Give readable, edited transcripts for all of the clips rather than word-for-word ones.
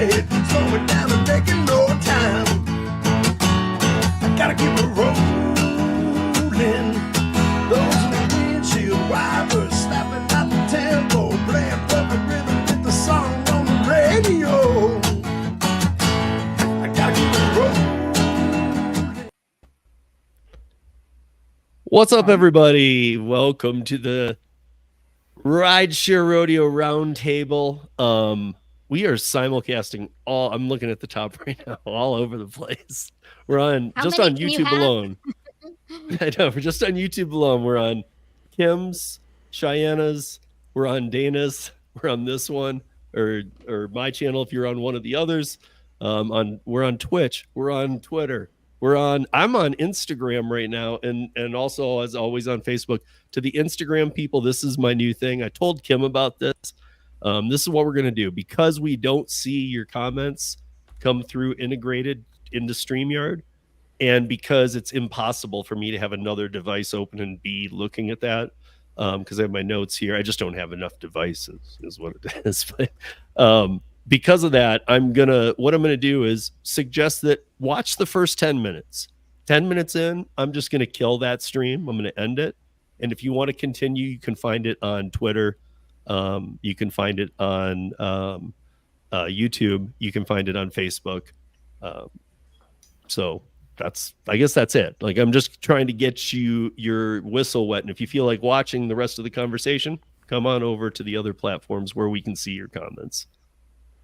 ahead, slow it down and make it no time. I gotta keep it rolling. Those windshield wipers snapping out the tempo, playing perfect rhythm with the song on the radio. I gotta keep it rolling. What's up, everybody? Welcome to the Rideshare Rodeo Roundtable. We are simulcasting I'm looking at the top right now, all over the place. We're on on YouTube alone. I know, we're just on YouTube alone. We're on Kim's, Cheyenne's, we're on Dana's, we're on this one, or my channel if you're on one of the others. We're on Twitch, we're on Twitter. I'm on Instagram right now, and also, as always, on Facebook. To the Instagram people, this is my new thing. I told Kim about this. This is what we're going to do. Because we don't see your comments come through integrated into StreamYard, and because it's impossible for me to have another device open and be looking at that, because I have my notes here. I just don't have enough devices, is what it is. But because of that, what I'm gonna do is suggest that watch the first 10 minutes. 10 minutes in, I'm just gonna kill that stream. I'm gonna end it. And if you want to continue, you can find it on Twitter. You can find it on YouTube. You can find it on Facebook. So I guess that's it. Like, I'm just trying to get your whistle wet. And if you feel like watching the rest of the conversation, come on over to the other platforms where we can see your comments.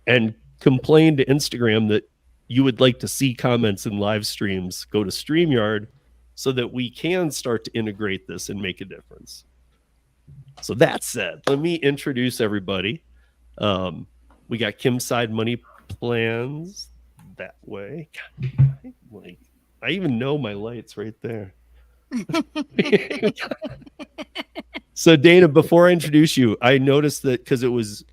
And complain to Instagram that you would like to see comments in live streams. Go to StreamYard so that we can start to integrate this and make a difference. So that said, let me introduce everybody. We got Kim's Side Money Plans that way. God, I even know my lights right there. So Dana, before I introduce you, I noticed that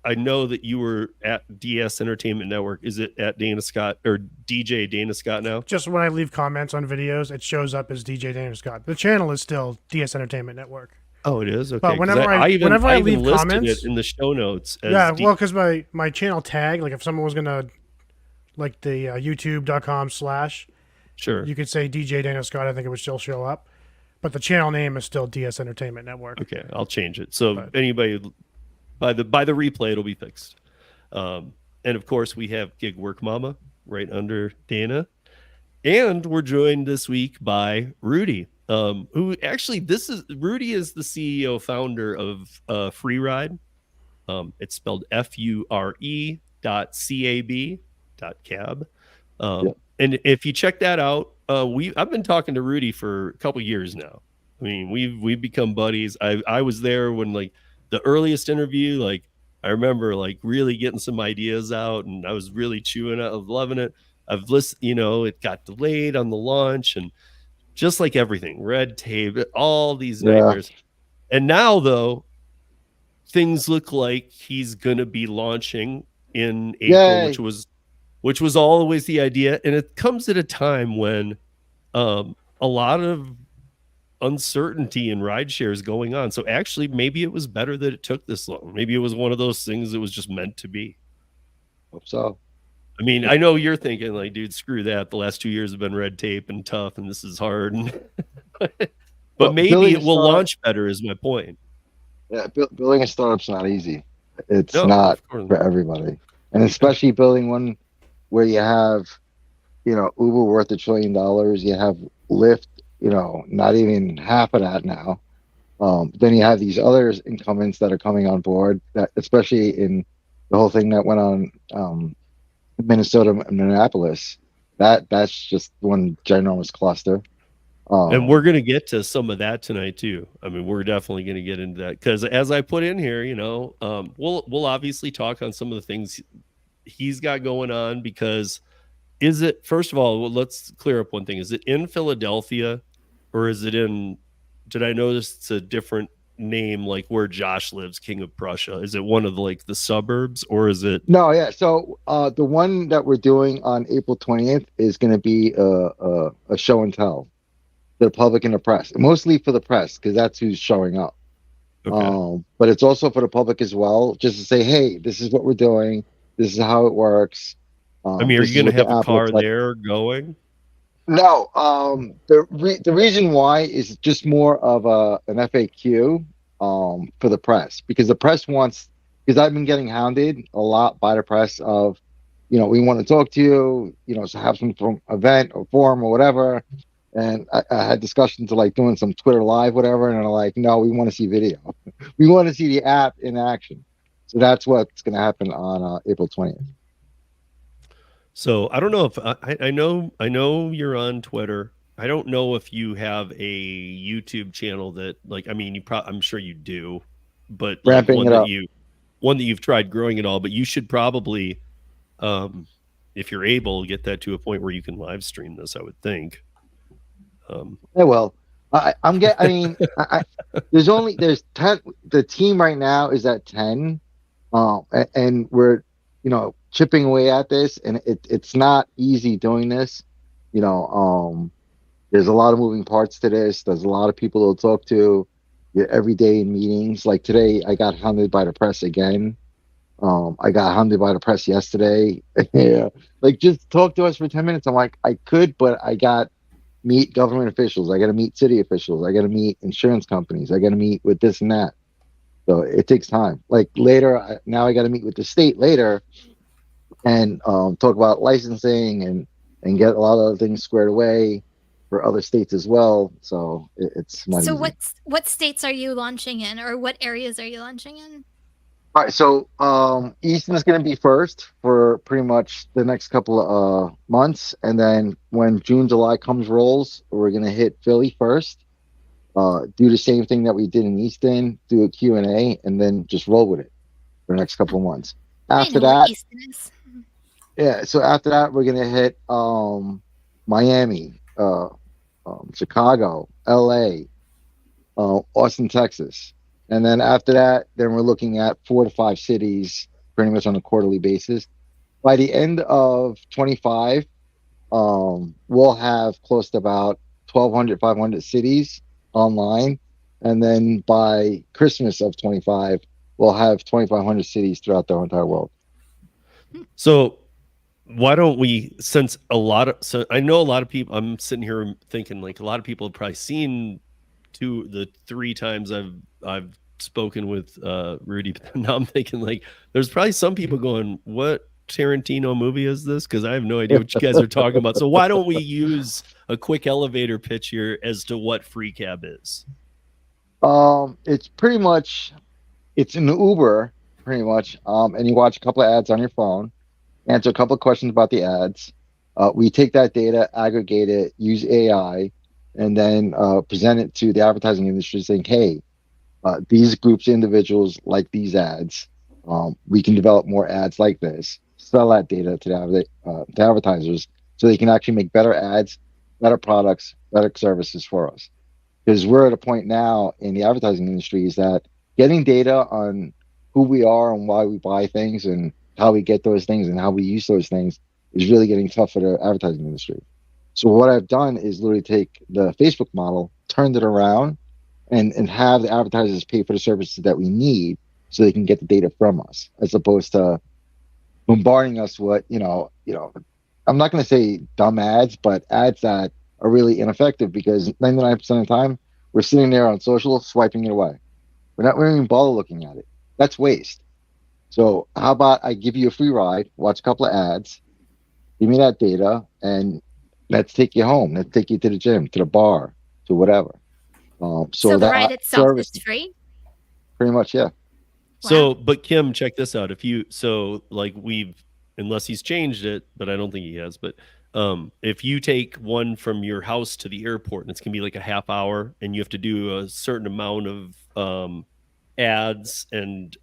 I know that you were at DS Entertainment Network. Is it at Dana Scott or DJ Dana Scott now? Just when I leave comments on videos, it shows up as DJ Dana Scott. The channel is still DS Entertainment Network. Oh, it is? Okay. But whenever I leave comments it in the show notes. Well, because my channel tag, like if someone was going to, like the youtube.com/ sure, you could say DJ Dana Scott. I think it would still show up. But the channel name is still DS Entertainment Network. Okay, I'll change it. So anybody... By the replay, it'll be fixed. And of course, we have Gig Work Mama right under Dana. And we're joined this week by Rudy, who actually, Rudy is the CEO founder of Freeride. It's spelled FURE.CAB.cab. And if you check that out, I've been talking to Rudy for a couple years now. I mean, we've become buddies. I was there when the earliest interview, I remember really getting some ideas out, and I was really chewing it. I was loving it. I've listened, it got delayed on the launch, and just like everything, red tape, all these nightmares. And now though, things look like he's going to be launching in April, which was always the idea. And it comes at a time when a lot of uncertainty in rideshare is going on. So actually, maybe it was better that it took this long. Maybe it was one of those things that was just meant to be. Hope so. I mean, I know you're thinking dude, screw that. The last 2 years have been red tape and tough, and this is hard. But maybe it will launch better is my point. Yeah, building a startup's not easy. It's not for everybody. And especially building one where you have, Uber worth $1 trillion. You have Lyft, not even half of that now. Then you have these other incumbents that are coming on board, that especially in the whole thing that went on Minnesota, Minneapolis. That's just one ginormous cluster. And we're going to get to some of that tonight too. I mean, we're definitely going to get into that because as I put in here, we'll obviously talk on some of the things he's got going on. Because is it, first of all, let's clear up one thing. Is it in Philadelphia, or is it in, did I notice it's a different name, like where Josh lives, King of Prussia? Is it one of the suburbs, or is it? No, yeah. So the one that we're doing on April 20th is going to be a show and tell. The public and the press, mostly for the press, because that's who's showing up. Okay. But it's also for the public as well, just to say, hey, this is what we're doing. This is how it works. I mean, are This you is going to what the have a app car looks like. there going? No, the reason why is just more of an FAQ for the press, because the press wants, because I've been getting hounded a lot by the press of, we want to talk to you, so have some event or forum or whatever. And I had discussions of like doing some Twitter live, whatever, and they're like, no, we want to see video. We want to see the app in action. So that's what's going to happen on April 20th. So I don't know if I know you're on Twitter. I don't know if you have a YouTube channel that, like, I mean, I'm sure you do, but like Ramping it up. one that you've tried growing it all, but you should probably, if you're able, get that to a point where you can live stream this, I would think. Yeah, well, there's 10. The team right now is at 10, and we're, chipping away at this, and it's not easy doing this. There's a lot of moving parts to this. There's a lot of people to talk to. You're every day in meetings. Like today, I got hounded by the press again. I got hounded by the press yesterday. Yeah, like just talk to us for 10 minutes. I'm like, I could, but I got meet government officials. I got to meet city officials. I got to meet insurance companies. I got to meet with this and that. So it takes time. Like later, now I got to meet with the state later and talk about licensing and get a lot of other things squared away for other states as well. So it's not So easy. what states are you launching in, or what areas are you launching in? All right, so Easton is going to be first for pretty much the next couple of months, and then when June, July rolls, we're going to hit Philly first. Do the same thing that we did in Easton, do a Q&A, and then just roll with it for the next couple of months. After that, Easton is. yeah. So after that, we're going to hit Miami, Chicago, LA, Austin, Texas. And then after that, then we're looking at 4 to 5 cities pretty much on a quarterly basis. By the end of 25, we'll have close to about 1,200, 500 cities online. And then by Christmas of 25, we'll have 2,500 cities throughout the entire world. So why don't we, so I know a lot of people, I'm sitting here thinking like a lot of people have probably seen the 3 times I've spoken with Rudy, but now I'm thinking like there's probably some people going, what Tarantino movie is this? Because I have no idea what you guys are talking about. So why don't we use a quick elevator pitch here as to what Free Cab is? It's pretty much, it's an Uber pretty much, and you watch a couple of ads on your phone, answer a couple of questions about the ads. We take that data, aggregate it, use AI, and then present it to the advertising industry saying, hey, these groups of individuals like these ads. We can develop more ads like this, sell that data to advertisers so they can actually make better ads, better products, better services for us. Because we're at a point now in the advertising industry is that getting data on who we are and why we buy things and how we get those things and how we use those things is really getting tough for the advertising industry. So what I've done is literally take the Facebook model, turned it around, and have the advertisers pay for the services that we need so they can get the data from us, as opposed to bombarding us with, I'm not going to say dumb ads, but ads that are really ineffective because 99% of the time we're sitting there on social swiping it away. We're not even bother looking at it. That's waste. So how about I give you a free ride, watch a couple of ads, give me that data, and let's take you home. Let's take you to the gym, to the bar, to whatever. So the ride itself is free? Pretty much, yeah. So, but Kim, check this out. Unless he's changed it, but I don't think he has, but if you take one from your house to the airport and it's going to be like a half hour and you have to do a certain amount of ads and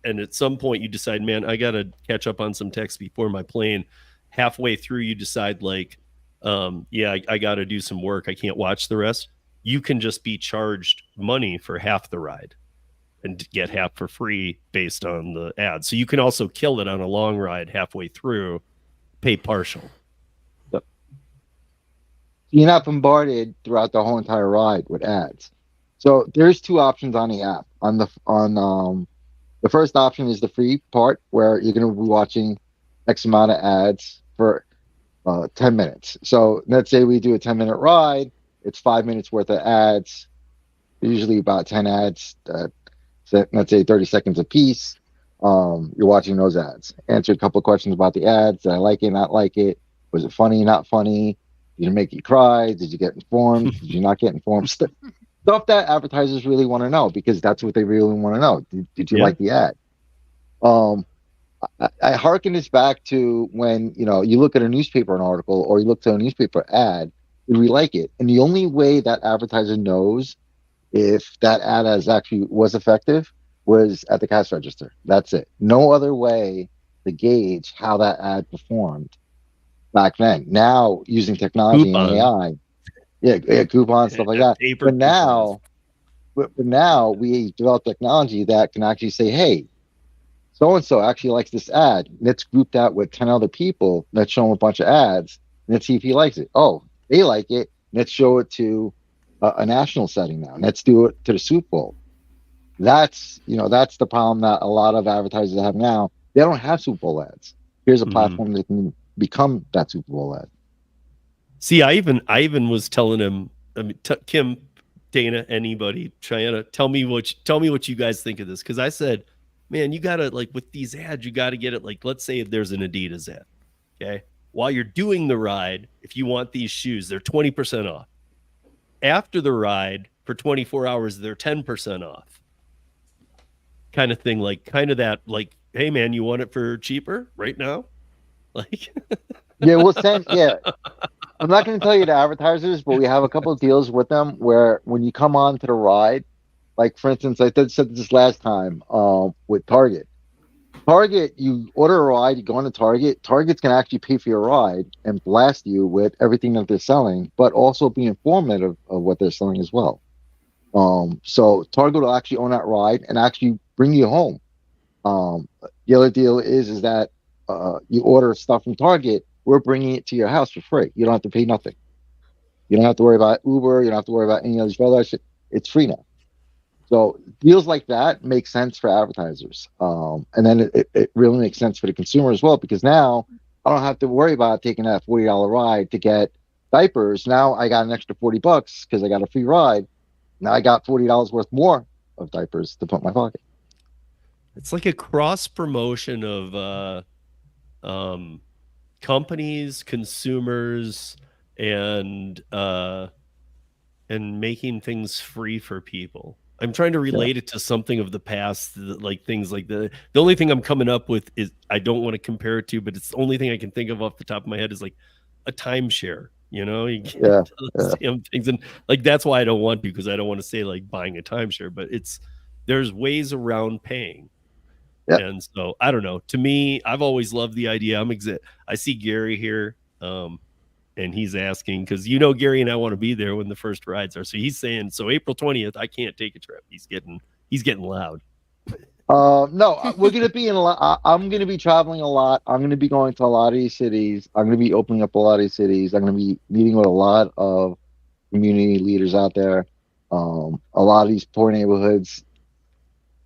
at some point you decide, man, I got to catch up on some text before my plane. Halfway through, you decide I got to do some work. I can't watch the rest. You can just be charged money for half the ride and get half for free based on the ad. So you can also kill it on a long ride halfway through, pay partial. Yep. You're not bombarded throughout the whole entire ride with ads. So there's 2 options on the app. On The first option is the free part where you're going to be watching X amount of ads for 10 minutes. So let's say we do a 10-minute ride. It's 5 minutes worth of ads, usually about 10 ads, let's say 30 seconds a piece. You're watching those ads. Answer a couple of questions about the ads. Did I like it, not like it? Was it funny, not funny? Did it make you cry? Did you get informed? Did you not get informed? Stuff that advertisers really want to know, because that's what they really want to know. Did you like the ad? I hearken this back to when, you look at a newspaper article or you look to a newspaper ad, did we like it? And the only way that advertiser knows if that ad was effective was at the cash register. That's it. No other way to gauge how that ad performed back then. Now, using technology and AI, coupons, stuff like that. But now we develop technology that can actually say, hey, so-and-so actually likes this ad. Let's group that with 10 other people. Let's show him a bunch of ads. And let's see if he likes it. Oh, they like it. Let's show it to a national setting now. Let's do it to the Super Bowl. That's the problem that a lot of advertisers have now. They don't have Super Bowl ads. Here's a platform that can become that Super Bowl ad. See, I even was telling him, Kim, Dana, anybody, Cheyenne, tell me what you guys think of this. Because I said, man, you gotta, like, with these ads, you gotta get it. Like, let's say there's an Adidas ad. Okay, while you're doing the ride, if you want these shoes, they're 20% off. After the ride, for 24 hours, they're 10% off. Kind of thing, that, hey man, you want it for cheaper right now? Like, yeah, we'll send. Yeah, I'm not going to tell you the advertisers, but we have a couple of deals with them where when you come on to the ride, like for instance, I said this last time with Target. Target, you order a ride, you go on to Target. Target's going to actually pay for your ride and blast you with everything that they're selling, but also be informative of what they're selling as well. So Target will actually own that ride and actually bring you home. The other deal is that you order stuff from Target, we're bringing it to your house for free. You don't have to pay nothing. You don't have to worry about Uber. You don't have to worry about any of this other shit. It's free now. So deals like that make sense for advertisers. And then it really makes sense for the consumer as well, because now I don't have to worry about taking that $40 ride to get diapers. Now I got an extra $40 because I got a free ride. Now I got $40 worth more of diapers to put in my pocket. It's like a cross promotion of companies, consumers, and making things free for people. I'm trying to relate it to something of the past, like things like the only thing I'm coming up with is, I don't want to compare it to, but it's the only thing I can think of off the top of my head is like a timeshare. You get those damn things, and like that's why I don't want to, because I don't want to say like buying a timeshare, but there's ways around paying. Yep. And so I don't know. To me, I've always loved the idea. I see Gary here, and he's asking because Gary and I want to be there when the first rides are. So he's saying, so April 20th, I can't take a trip. He's getting loud. No, we're gonna be in a lot. I'm gonna be traveling a lot. I'm gonna be going to a lot of these cities. I'm gonna be opening up a lot of these cities. I'm gonna be meeting with a lot of community leaders out there. A lot of these poor neighborhoods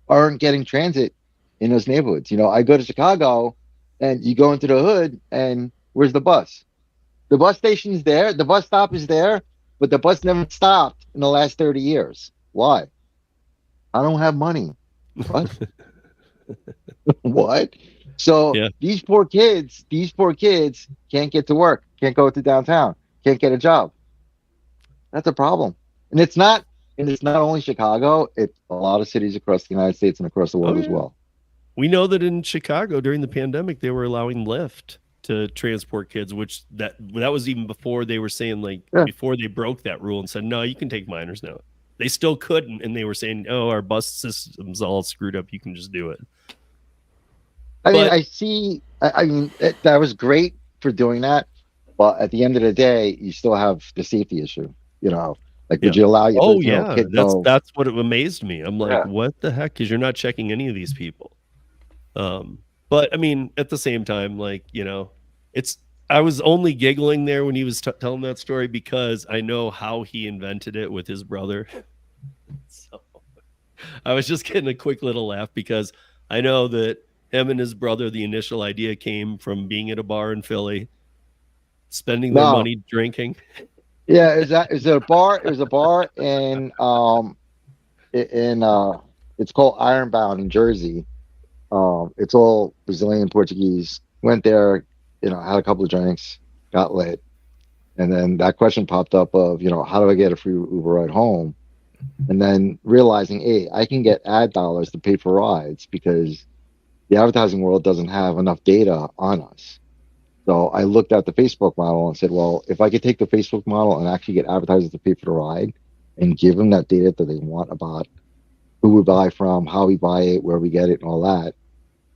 aren't getting transit in those neighborhoods. I go to Chicago and you go into the hood and where's the bus? The bus station's there. The bus stop is there, but the bus never stopped in the last 30 years. Why? I don't have money. What? What? So these poor kids can't get to work, can't go to downtown, can't get a job. That's a problem. And it's not only Chicago, it's a lot of cities across the United States and across the world as well. We know that in Chicago during the pandemic, they were allowing Lyft to transport kids, which that was even before they were saying before they broke that rule and said, no, you can take minors now. They still couldn't. And they were saying, oh, our bus system's all screwed up. You can just do it. I mean, that was great for doing that. But at the end of the day, you still have the safety issue, would you allow your kid that's what amazed me. I'm like, what the heck? Because you're not checking any of these people. But I mean, at the same time, I was only giggling there when he was telling that story because I know how he invented it with his brother. So I was just getting a quick little laugh because I know that him and his brother, the initial idea came from being at a bar in Philly, spending their money drinking. Yeah, is it a bar? It was a bar it's called Ironbound in Jersey. It's all Brazilian Portuguese. Went there, had a couple of drinks, got lit, and then that question popped up of, how do I get a free Uber ride home? And then realizing, hey, I can get ad dollars to pay for rides because the advertising world doesn't have enough data on us. So I looked at the Facebook model and said, well, if I could take the Facebook model and actually get advertisers to pay for the ride and give them that data that they want about who we buy from, how we buy it, where we get it, and all that,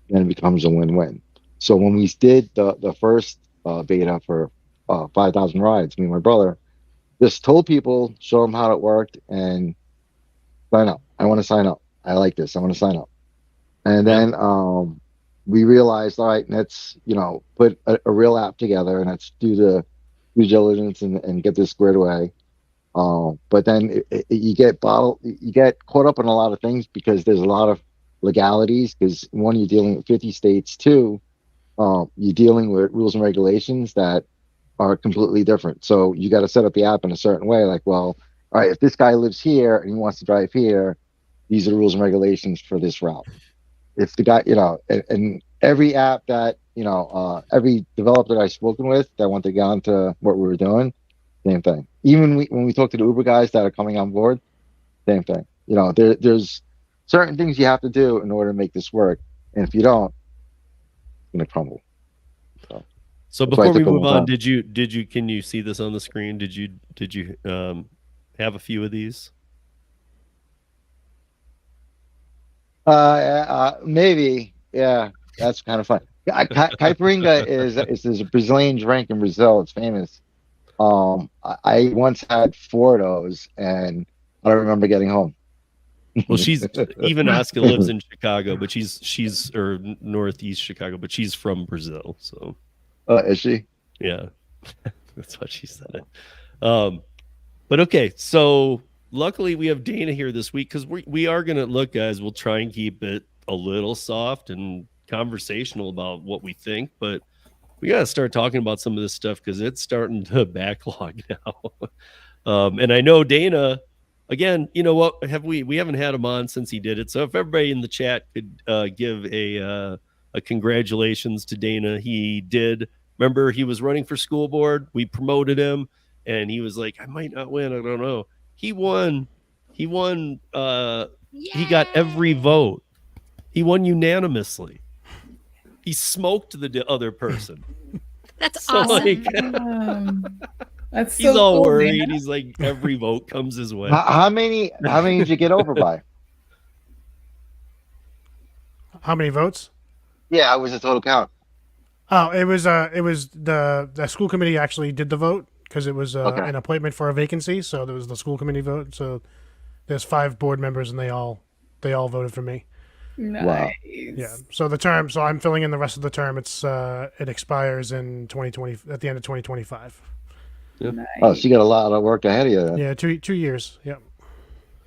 then it becomes a win-win. So when we did the first beta for 5,000 rides, me and my brother just told people, show them how it worked, and sign up. I want to sign up. I like this. I want to sign up. And then we realized, all right, let's put a real app together and let's do the due diligence and get this squared away. But then you get caught up in a lot of things because there's a lot of legalities. Because one, you're dealing with 50 states. Two, you're dealing with rules and regulations that are completely different. So you got to set up the app in a certain way. Like, well, all right, if this guy lives here and he wants to drive here, these are the rules and regulations for this route. If the guy, and every app that, every developer that I've spoken with that wanted to get onto what we were doing, same thing. Even when we talk to the Uber guys that are coming on board, same thing. There's certain things you have to do in order to make this work. And if you don't, it's going to crumble. So before we move on, can you see this on the screen? Did you have a few of these? Maybe. Yeah, that's kind of fun. Caipirinha is a Brazilian drink in Brazil. It's famous. I once had 4 of those, and I don't remember getting home. Well, even Oscar lives in Chicago, but she's or Northeast Chicago, but she's from Brazil. So, is she? Yeah, that's what she said. But okay, so luckily we have Dana here this week because we are gonna look, guys. We'll try and keep it a little soft and conversational about what we think, but we gotta start talking about some of this stuff because it's starting to backlog now. And I know Dana. Again, you know what? We haven't had him on since he did it. So if everybody in the chat could give a congratulations to Dana, he did. Remember, he was running for school board. We promoted him, and he was like, "I might not win. I don't know." He won. He won. He got every vote. He won unanimously. He smoked the other person. That's awesome. That's he's all cool, worried. man. He's like, every vote comes his way. How many did you get over by? How many votes? Yeah, it was a total count. Oh, it was the school committee actually did the vote because it was an appointment for a vacancy. So there was the school committee vote. So there's 5 board members and they all voted for me. Nice. Wow. Yeah. So the term. So I'm filling in the rest of the term. It expires in 2020 at the end of 2025. Yep. Nice. Oh, so you got a lot of work ahead of you then. Yeah, 2 years. Yep.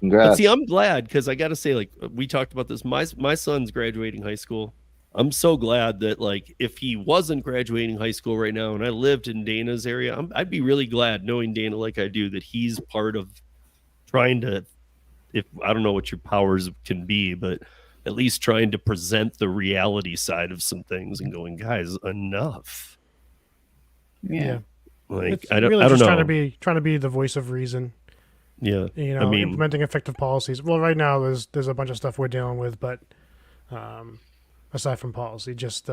Congrats. But see, I'm glad because I got to say, like we talked about this. My son's graduating high school. I'm so glad that like if he wasn't graduating high school right now and I lived in Dana's area, I'd be really glad knowing Dana like I do that he's part of trying to. If I don't know what your powers can be, but at least trying to present the reality side of some things and going, guys, enough. Yeah. Like It's I don't really know. just trying to be the voice of reason. Yeah. Implementing effective policies. Well, right now there's a bunch of stuff we're dealing with, but aside from policy, just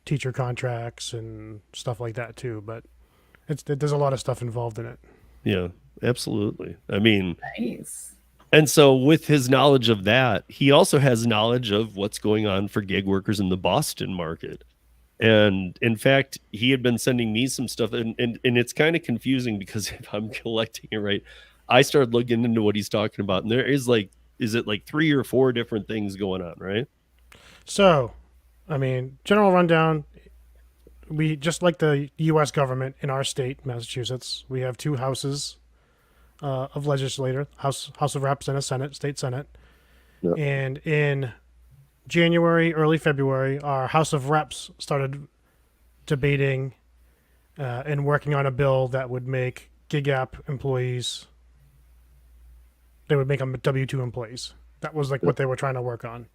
teacher contracts and stuff like that too. But there's a lot of stuff involved in it. Yeah, absolutely. I mean, Nice. and so with his knowledge of that, he also has knowledge of what's going on for gig workers in the Boston market. And in fact, he had been sending me some stuff and it's kind of confusing because if I'm collecting it right, I started looking into what he's talking about. And there is it 3 or 4 different things going on, right? So, I mean, general rundown. We just like the U.S. government in our state, Massachusetts. We have 2 houses of legislature, House of Reps and a Senate, state Senate. Yep. And in January, early February, our House of Reps started debating and working on a bill that would make gig app employees. They would make them W-2 employees. That was like what they were trying to work on.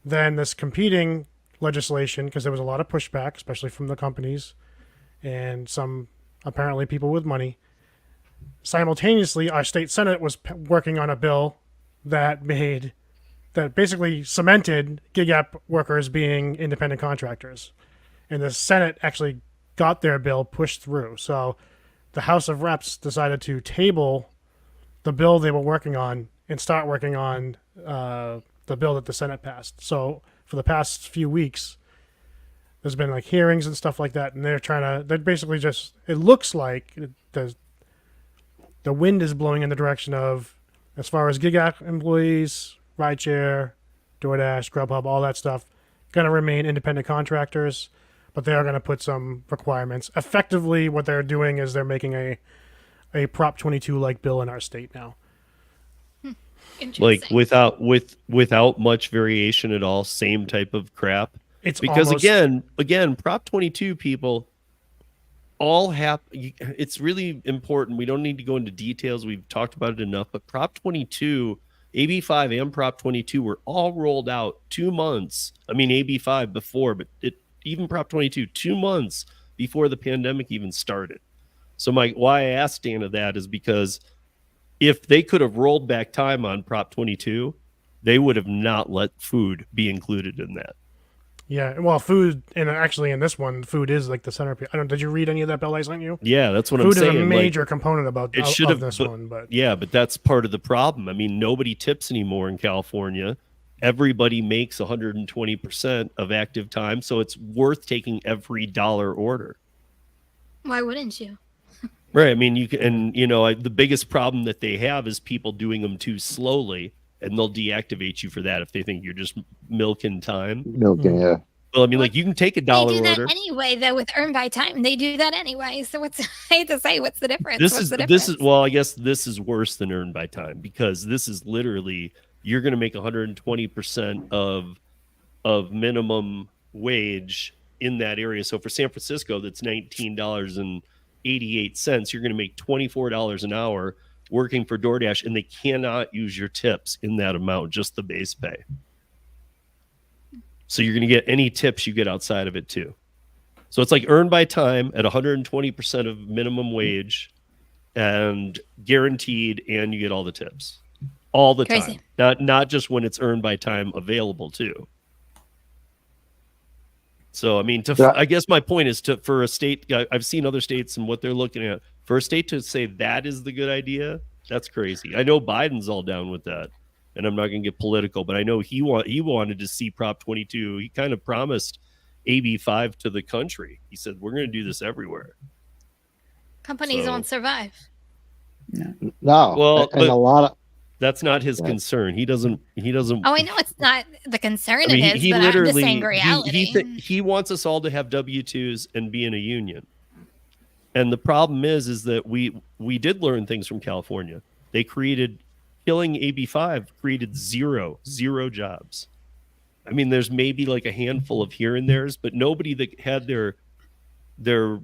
Then this competing legislation, because there was a lot of pushback, especially from the companies and some apparently people with money. Simultaneously, our state senate was working on a bill that basically cemented gig app workers being independent contractors, and the Senate actually got their bill pushed through. So the House of Reps decided to table the bill they were working on and start working on the bill that the Senate passed. So for the past few weeks, there's been like hearings and stuff like that, and they're basically just, it looks like the wind is blowing in the direction of, as far as gig app employees, Rideshare, DoorDash, Grubhub, all that stuff, going to remain independent contractors, but they are going to put some requirements. Effectively, what they're doing is they're making a Prop 22 like bill in our state now. Like without much variation at all, same type of crap. It's because almost, again, Prop 22 people all have. It's really important. We don't need to go into details. We've talked about it enough. But Prop 22, AB5 and Prop 22 were all rolled out 2 months. I mean, AB5 before, but even Prop 22 2 months before the pandemic even started. So why I asked Dana that is because if they could have rolled back time on Prop 22, they would have not let food be included in that. Yeah, well, food, and actually in this one, food is like the centerpiece. Did you read any of that bill I sent you? Yeah, that's what I'm saying. Food is a major component of this one. But yeah, but that's part of the problem. I mean, nobody tips anymore in California. Everybody makes 120% of active time, so it's worth taking every dollar order. Why wouldn't you? Right. I mean, the biggest problem that they have is people doing them too slowly, and they'll deactivate you for that if they think you're just milking time. Yeah. Well, I mean, like you can take a dollar order. They do order. that anyway, though, with earn by time. They do that anyway. So I hate to say, what's the difference? I guess this is worse than earn by time, because this is literally, you're going to make 120% of minimum wage in that area. So for San Francisco, that's $19.88. You're going to make $24 an hour working for DoorDash, and they cannot use your tips in that amount, just the base pay. So you're going to get any tips you get outside of it too. So it's like earned by time at 120% of minimum wage and guaranteed, and you get all the tips all the Crazy. time. Not just when it's earned by time available too. So, I mean, I guess my point is for a state, I've seen other states and what they're looking at. For a state to say that is the good idea, that's crazy. I know Biden's all down with that, and I'm not going to get political, but I know he wanted to see Prop 22. He kind of promised AB5 to the country. He said, we're going to do this everywhere. Companies won't survive. No. Well, and a lot of... That's not his concern. He doesn't. Oh, I know it's not the concern I mean, of his, he but literally, I'm just saying reality. He wants us all to have W-2s and be in a union. And the problem is that we did learn things from California. They killing AB5 created zero jobs. I mean, there's maybe like a handful of here and there's, but nobody that had their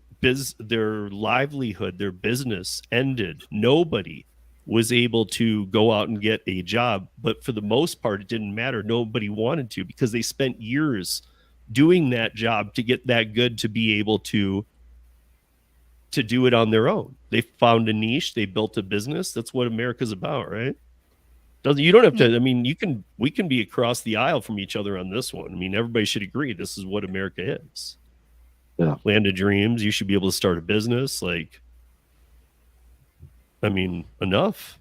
livelihood, their business ended. Nobody was able to go out and get a job. But for the most part, it didn't matter. Nobody wanted to, because they spent years doing that job to get that good to be able to do it on their own. They found a niche. They built a business. That's what America's about, right? You don't have to. I mean, we can be across the aisle from each other on this one. I mean, everybody should agree this is what America is. Yeah. Land of dreams. You should be able to start a business. Like, I mean, enough.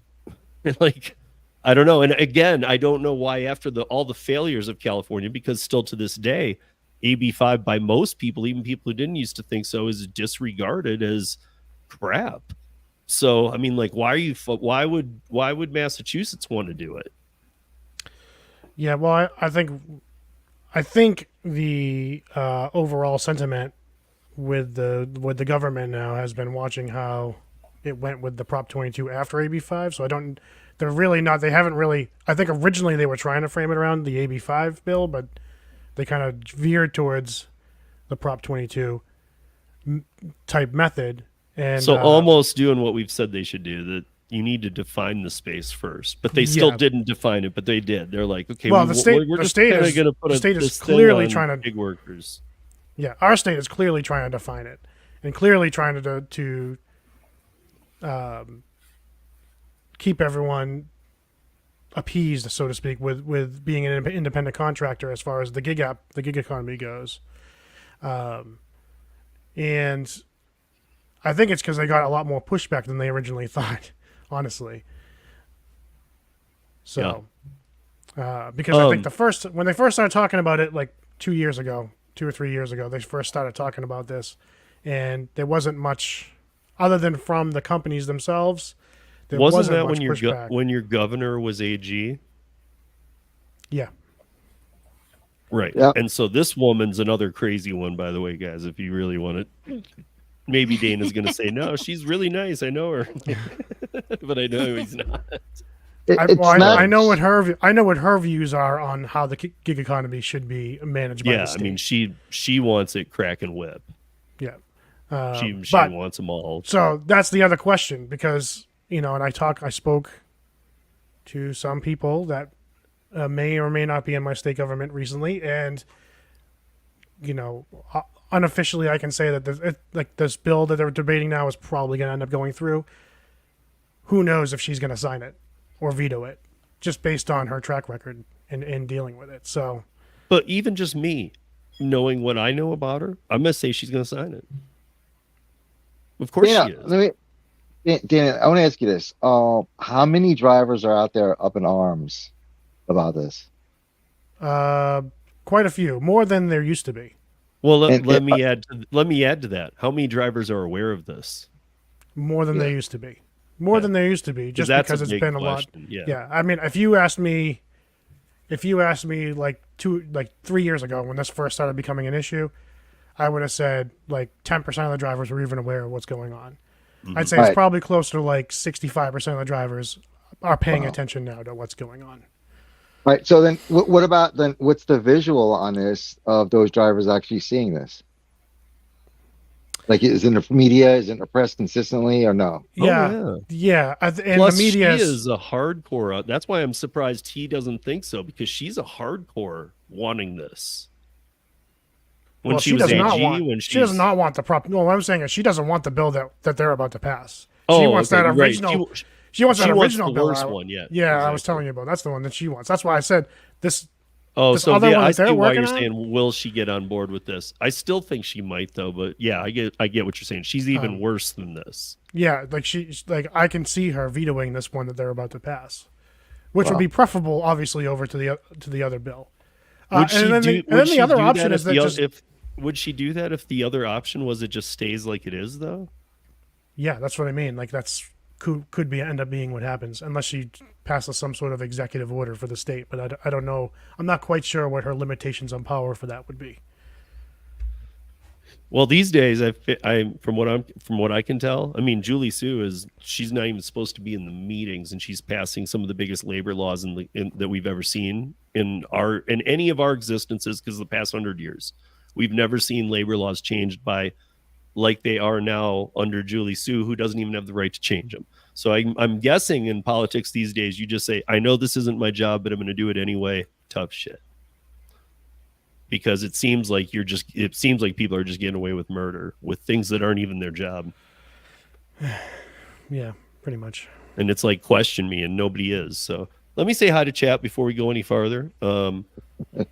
Like, I don't know. And again, I don't know why after all the failures of California, because still to this day, AB5 by most people, even people who didn't used to think so, is disregarded as crap. So, I mean, like, why would Massachusetts want to do it? Yeah, well, I think the overall sentiment with the government now has been watching how it went with the Prop 22 after AB5. So they're really not. They haven't really. I think originally they were trying to frame it around the AB5 bill, but they kind of veered towards the Prop 22 type method. And so almost doing what we've said they should do, that you need to define the space first, but they still didn't define it, but they did. They're like, okay, well, the state is clearly trying to big workers. Yeah, our state is clearly trying to define it, and clearly trying to keep everyone appeased, so to speak, with being an independent contractor as far as the gig economy goes. And I think it's because they got a lot more pushback than they originally thought, honestly. So, because I think when they first started talking about it, like 2 or 3 years ago, they first started talking about this, and there wasn't much other than from the companies themselves. Wasn't that when your governor was AG? Yeah. Right. Yep. And so this woman's another crazy one, by the way, guys, if you really want it. Maybe Dana's going to say, no, she's really nice. I know her. But I know he's not. I know what her views are on how the gig economy should be managed by the state. I mean, she wants it crack and whip. Yeah. She wants them all. So that's the other question, because, and I spoke to some people that may or may not be in my state government recently, and, unofficially I can say that this bill that they're debating now is probably going to end up going through. Who knows if she's going to sign it or veto it, just based on her track record in dealing with it. So, but even just me knowing what I know about her, I'm going to say she's going to sign it. Of course she is. Dan, I want to ask you this. How many drivers are out there up in arms about this? Quite a few, more than there used to be. Well, let me add to that. How many drivers are aware of this? More than there used to be. More than there used to be, just because it's been a lot. Yeah. I mean, if you asked me like 3 years ago when this first started becoming an issue, I would have said like 10% of the drivers were even aware of what's going on. Mm-hmm. I'd say it's probably closer to like 65% of the drivers are paying attention now to what's going on. Right. So then what about then? What's the visual on this of those drivers actually seeing this? Like, is it in the media? Is it in the press consistently or no? Yeah. And plus, the media is a hardcore. That's why I'm surprised he doesn't think so, because she's a hardcore wanting this. When she does not want the prop. No, what I'm saying is she doesn't want the bill that they're about to pass. She wants that original. Right. She wants that original the bill. Worst one, yeah. Yeah, exactly. I was telling you about. That's the one that she wants. That's why I said this. Oh, this so other yeah, one I that see they're why you're working on? saying, will she get on board with this? I still think she might, though. But yeah, I get what you're saying. She's even worse than this. Yeah, I can see her vetoing this one that they're about to pass, which would be preferable, obviously, over to the other bill. Would she do that would she do that if the other option was it just stays like it is, though? Yeah, that's what I mean. Like could end up being what happens, unless she passes some sort of executive order for the state. But I don't know. I'm not quite sure what her limitations on power for that would be. Well, these days, from what I can tell, I mean, Julie Sue she's not even supposed to be in the meetings, and she's passing some of the biggest labor laws that we've ever seen in any of our existences, because the past 100 years, we've never seen labor laws changed by like they are now under Julie Sue, who doesn't even have the right to change them. So I'm guessing in politics these days, you just say, I know this isn't my job, but I'm going to do it anyway. Tough shit. Because it seems like people are just getting away with murder with things that aren't even their job. Yeah, pretty much. And it's like, question me, and nobody is. So let me say hi to chat before we go any farther.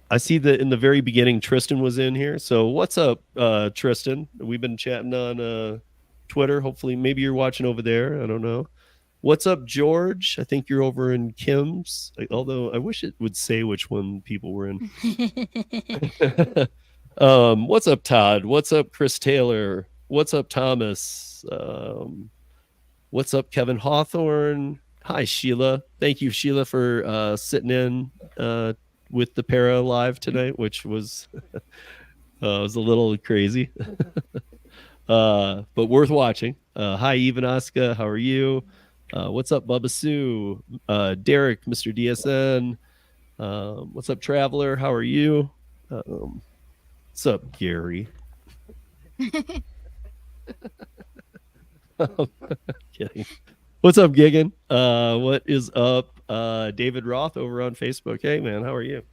I see that in the very beginning, Tristan was in here. So what's up, Tristan? We've been chatting on Twitter. Hopefully, maybe you're watching over there. I don't know. What's up, George? I think you're over in Kim's. Although I wish it would say which one people were in. What's up, Todd? What's up, Chris Taylor? What's up, Thomas? What's up, Kevin Hawthorne? Hi, Sheila. Thank you, Sheila, for sitting in with the para live tonight, which was was a little crazy. But worth watching. Hi, Eve Oscar. How are you? What's up, Bubba Sue? Derek, Mr. DSN. What's up, Traveler? How are you? What's up, Gary? Kidding. What's up, Gigan? What is up, David Roth over on Facebook? Hey, man, how are you?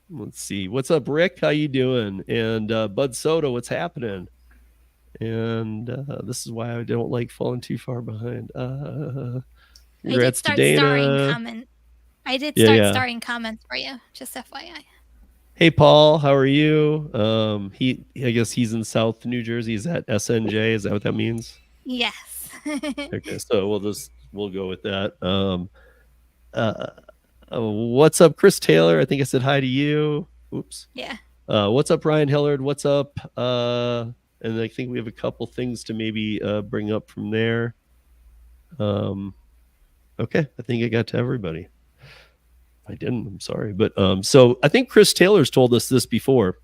Let's see. What's up, Rick? How you doing? And Bud Soda, what's happening? And this is why I don't like falling too far behind. Congrats to Dana. I did start starting comments for you, just FYI. Hey, Paul, how are you? I guess he's in South New Jersey. Is that SNJ? Is that what that means? Yes. Okay, so we'll go with that. What's up, Chris Taylor? I think I said hi to you. Oops. Yeah. What's up, Ryan Hillard? What's up? And I think we have a couple things to maybe bring up from there. Okay, I think I got to everybody. I didn't. I'm sorry, but so I think Chris Taylor's told us this before.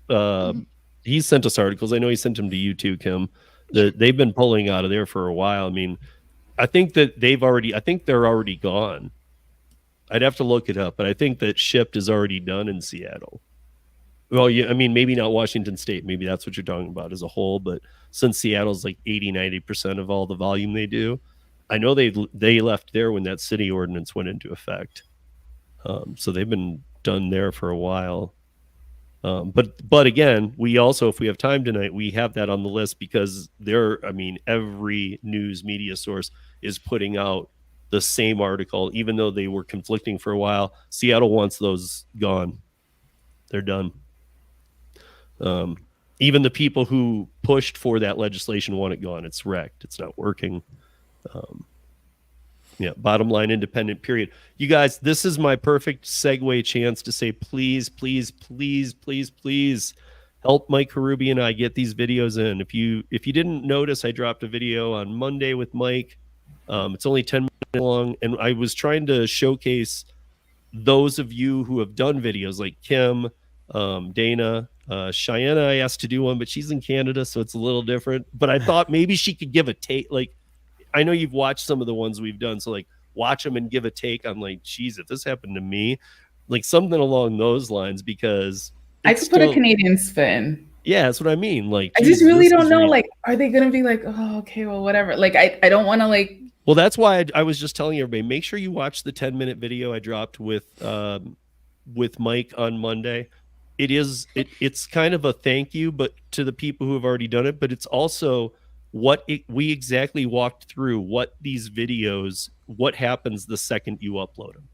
He sent us articles. I know he sent them to you too, Kim. That they've been pulling out of there for a while. I mean, I think that I think they're already gone. I'd have to look it up, but I think that Shipped is already done in Seattle. Well, yeah, I mean, maybe not Washington State. Maybe that's what you're talking about as a whole. But since Seattle's like 80-90% of all the volume they do, I know they left there when that city ordinance went into effect. So they've been done there for a while. But again, we also, if we have time tonight, we have that on the list because every news media source is putting out the same article, even though they were conflicting for a while. Seattle wants those gone. They're done. Even the people who pushed for that legislation want it gone. It's wrecked. It's not working. Bottom line, independent, period. You guys, this is my perfect segue chance to say, please, please, please, please, please help Mike Karubi and I get these videos in. If you didn't notice, I dropped a video on Monday with Mike. It's only 10 minutes long, and I was trying to showcase those of you who have done videos like Kim, Dana, Cheyenne. I asked to do one, but she's in Canada, so it's a little different. But I thought maybe she could give a take. Like, I know you've watched some of the ones we've done, so like watch them and give a take on like, geez, if this happened to me, like something along those lines, because I could put a Canadian spin. Yeah, that's what I mean. Like, I just really don't know. Like, are they gonna be like, oh, okay, well, whatever. Like, I don't want to like. Well, that's why I was just telling everybody, make sure you watch the 10-minute video I dropped with Mike on Monday. It's kind of a thank you, but to the people who have already done it, but it's also we exactly walked through what these videos, what happens the second you upload them.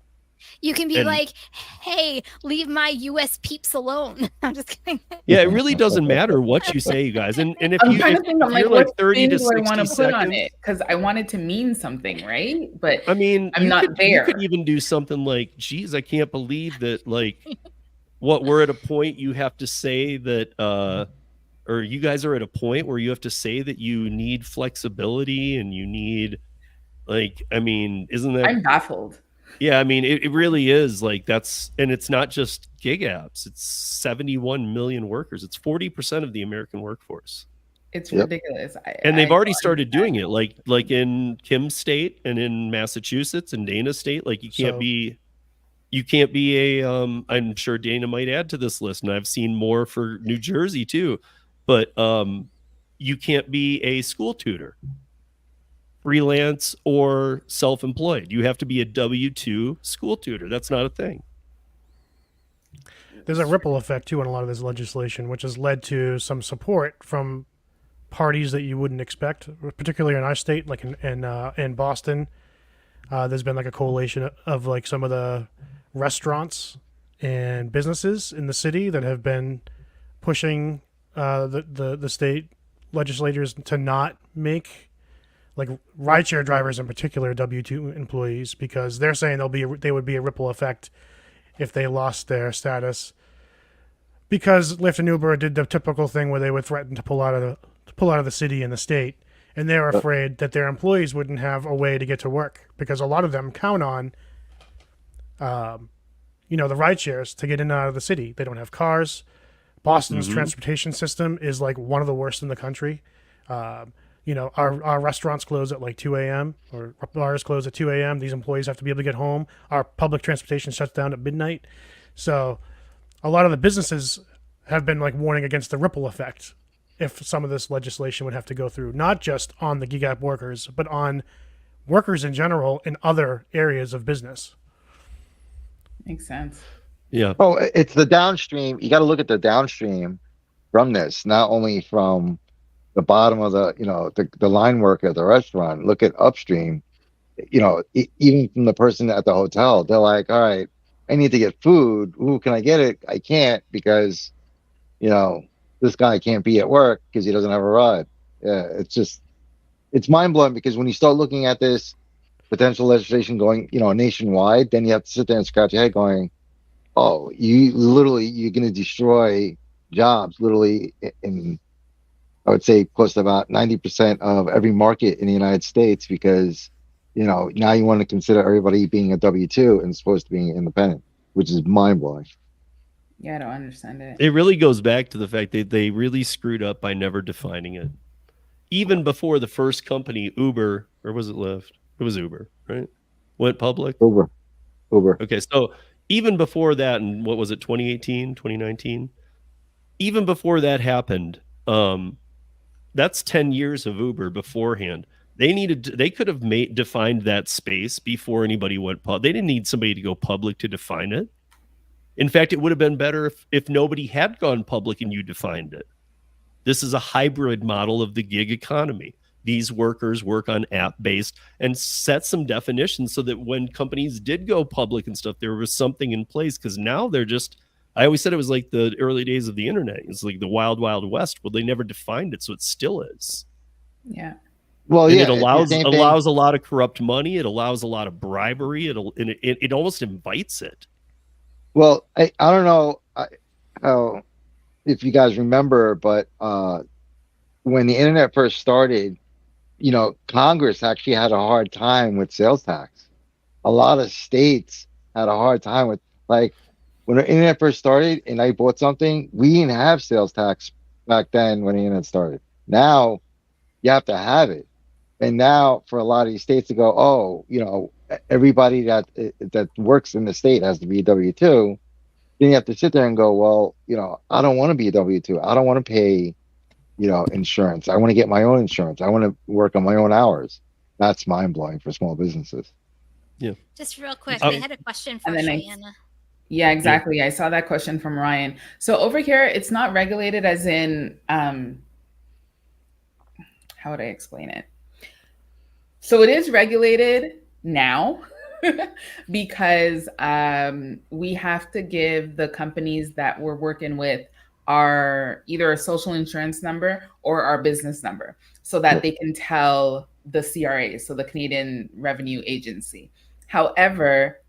You can be like, hey, leave my US peeps alone. I'm just kidding. Yeah, it really doesn't matter what you say, you guys. And if you're like 30 to 60 I want to put seconds on it, because I want it to mean something, right? But I mean, I'm not there. You could even do something like, geez, I can't believe that, like, we're at a point you have to say that, or you guys are at a point where you have to say that you need flexibility and you need, like, I mean, isn't that? I'm baffled. Yeah, I mean, it really is like that's, and it's not just gig apps. It's 71 million workers. It's 40% of the American workforce. It's ridiculous. And they've already started doing it, like in Kim's state and in Massachusetts and Dana's state. Like you can't be a. I'm sure Dana might add to this list, and I've seen more for New Jersey too. But you can't be a school tutor, freelance or self-employed. You have to be a W-2 school tutor. That's not a thing. There's a ripple effect too on a lot of this legislation, which has led to some support from parties that you wouldn't expect, particularly in our state, like in Boston. There's been like a coalition of like some of the restaurants and businesses in the city that have been pushing the state legislators to not make like rideshare drivers in particular W-2 employees, because they're saying they would be a ripple effect if they lost their status, because Lyft and Uber did the typical thing where they would threaten to pull out of the city and the state, and they're afraid that their employees wouldn't have a way to get to work, because a lot of them count on the rideshares to get in and out of the city. They don't have cars. Boston's transportation system is like one of the worst in the country. You know, our restaurants close at like 2 a.m. or bars close at 2 a.m. These employees have to be able to get home. Our public transportation shuts down at midnight. So a lot of the businesses have been like warning against the ripple effect if some of this legislation would have to go through, not just on the gig app workers, but on workers in general in other areas of business. Makes sense. Yeah. Oh, it's the downstream. You got to look at the downstream from this, not only from the bottom of the, you know, the line worker at the restaurant. Look at upstream. You know, even from the person at the hotel, they're like, all right, I need to get food. Ooh, can I get it? I can't because, you know, this guy can't be at work because he doesn't have a ride. Yeah, it's mind blowing because when you start looking at this potential legislation going, you know, nationwide, then you have to sit there and scratch your head going, oh, you're going to destroy jobs literally in, I would say, close to about 90% of every market in the United States because, you know, now you want to consider everybody being a W-2 and supposed to being independent, which is mind blowing. Yeah, I don't understand it. It really goes back to the fact that they really screwed up by never defining it. Even before the first company, Uber, or was it Lyft? It was Uber, right? Went public. Uber. Okay, so even before that, and what was it, 2018, 2019? Even before that happened, that's 10 years of Uber beforehand. They could have defined that space before anybody went public. They didn't need somebody to go public to define it. In fact, it would have been better if nobody had gone public and you defined it. This is a hybrid model of the gig economy. These workers work on app-based and set some definitions so that when companies did go public and stuff, there was something in place because now they're just, I always said it was like the early days of the internet. It's like the wild, wild west. Well, they never defined it, so it still is. Yeah. Well, and yeah, it allows a lot of corrupt money. It allows a lot of bribery. It almost invites it. Well, I don't know how if you guys remember, but when the internet first started, you know, Congress actually had a hard time with sales tax. A lot of states had a hard time with, like, when the internet first started and I bought something, we didn't have sales tax back then when the internet started. Now you have to have it. And now for a lot of these states to go, oh, you know, everybody that works in the state has to be a W-2, then you have to sit there and go, well, you know, I don't want to be a W-2. I don't want to pay, you know, insurance. I want to get my own insurance. I want to work on my own hours. That's mind blowing for small businesses. Yeah. Just real quick, I had a question for Cheyenne. Yeah, exactly. Yeah. I saw that question from Ryan. So over here, it's not regulated as in, how would I explain it? So it is regulated now because we have to give the companies that we're working with our either a social insurance number or our business number so that they can tell the CRA, so the Canadian Revenue Agency. However,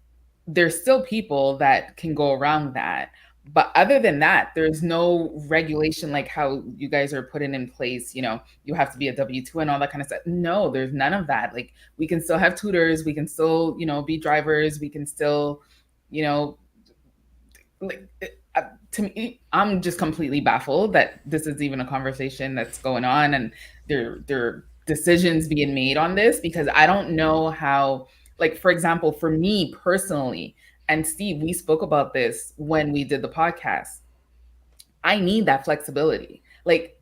there's still people that can go around that. But other than that, there's no regulation like how you guys are putting in place, you know, you have to be a W-2 and all that kind of stuff. No, there's none of that. Like we can still have tutors, we can still, you know, be drivers, we can still, you know, like to me, I'm just completely baffled that this is even a conversation that's going on and there are decisions being made on this because I don't know how, like, for example, for me personally, and Steve, we spoke about this when we did the podcast. I need that flexibility. Like,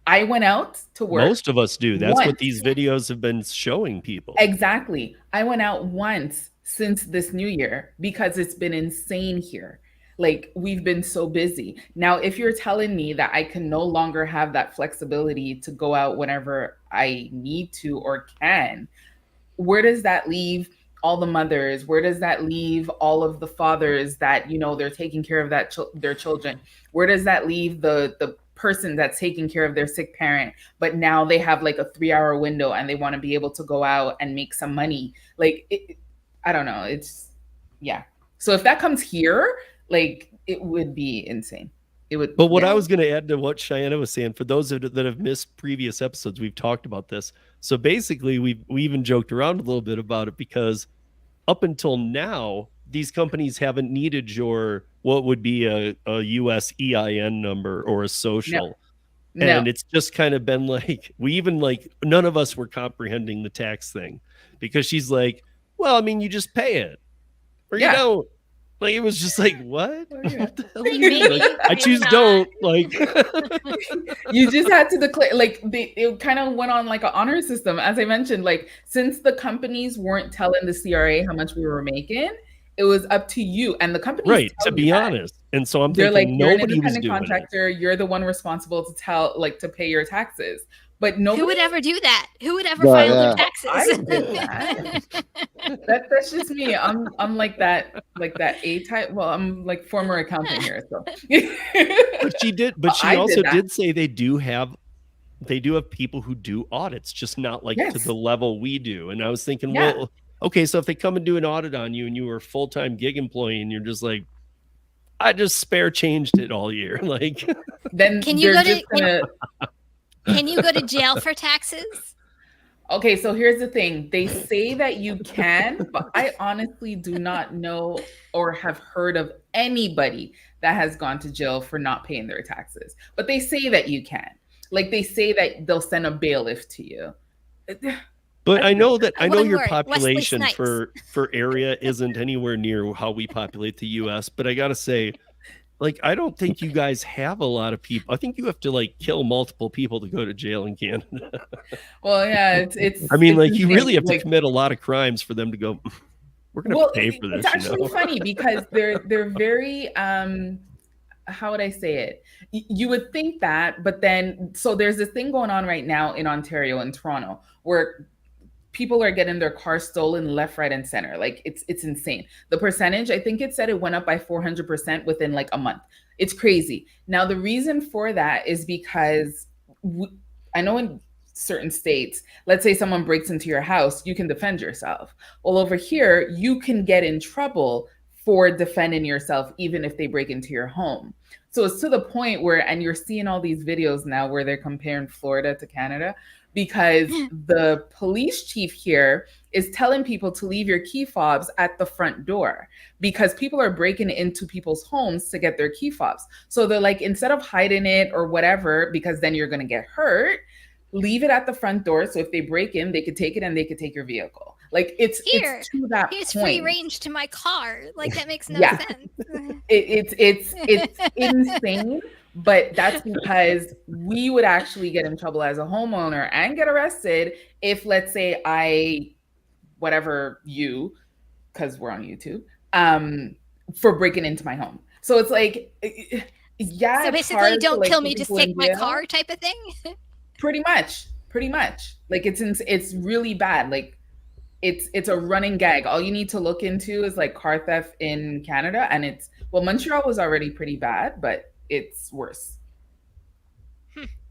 I went out to work. Most of us do. That's what these videos have been showing people. Exactly. I went out once since this new year because it's been insane here. Like, we've been so busy. Now, if you're telling me that I can no longer have that flexibility to go out whenever I need to or can, where does that leave all the mothers? Where does that leave all of the fathers that, you know, they're taking care of their children? Where does that leave the person that's taking care of their sick parent, but now they have like a 3-hour window and they want to be able to go out and make some money? Like, I don't know. It's, yeah. So if that comes here, like, it would be insane. It would. But what I was going to add to what Cheyenne was saying, for those that have missed previous episodes, we've talked about this. So basically, we even joked around a little bit about it because up until now, these companies haven't needed your what would be a US EIN number or a social. No. And it's just kind of been like, none of us were comprehending the tax thing, because she's like, well, I mean, you just pay it or you don't. Like, it was just like, what? What the hell do you mean? Like, I choose don't. Like, you just had to declare. Like, it kind of went on like an honor system, as I mentioned. Like, since the companies weren't telling the CRA how much we were making, it was up to you and the company. Right, to be honest. And so I'm thinking, like, you're an nobody was doing contractor. it. You're the one responsible to pay your taxes. But nobody. Who would ever do that? Who would ever file their taxes? I did that. That's just me. I'm like that A type. Well, I'm like former accountant here, so. But she also did say they do have people who do audits, just not like to the level we do. And I was thinking, well, okay, so if they come and do an audit on you and you were a full-time gig employee and you're just like, I just spare changed it all year, like, then can you go to jail for taxes? Okay, so here's the thing. They say that you can, but I honestly do not know or have heard of anybody that has gone to jail for not paying their taxes. But they say that you can. Like, they say that they'll send a bailiff to you. But I know your population for area isn't anywhere near how we populate the US, but I got to say, like, I don't think you guys have a lot of people. I think you have to like kill multiple people to go to jail in Canada. Well, yeah, it's I mean, like, you really have to commit a lot of crimes for them to go, we're going to pay for this. It's actually funny because they're very, how would I say it? You would think that, but then, so there's this thing going on right now in Ontario and Toronto where people are getting their cars stolen left, right, and center. Like, it's insane. The percentage, I think it said it went up by 400% within like a month. It's crazy. Now, the reason for that is because I know in certain states, let's say someone breaks into your house, you can defend yourself. Well, over here, you can get in trouble for defending yourself, even if they break into your home. So it's to the point where, and you're seeing all these videos now where they're comparing Florida to Canada, because the police chief here is telling people to leave your key fobs at the front door because people are breaking into people's homes to get their key fobs. So they're like, instead of hiding it or whatever, because then you're going to get hurt, leave it at the front door. So if they break in, they could take it and they could take your vehicle. Like, it's to that here's point. Free range to my car. Like, that makes no sense. It's insane. But that's because we would actually get in trouble as a homeowner and get arrested if, let's say, because we're on YouTube, for breaking into my home. So it's like, yeah. So basically, don't kill me, just take my car type of thing. Pretty much. Like, it's really bad. Like, it's a running gag. All you need to look into is like car theft in Canada, and Montreal was already pretty bad, but it's worse.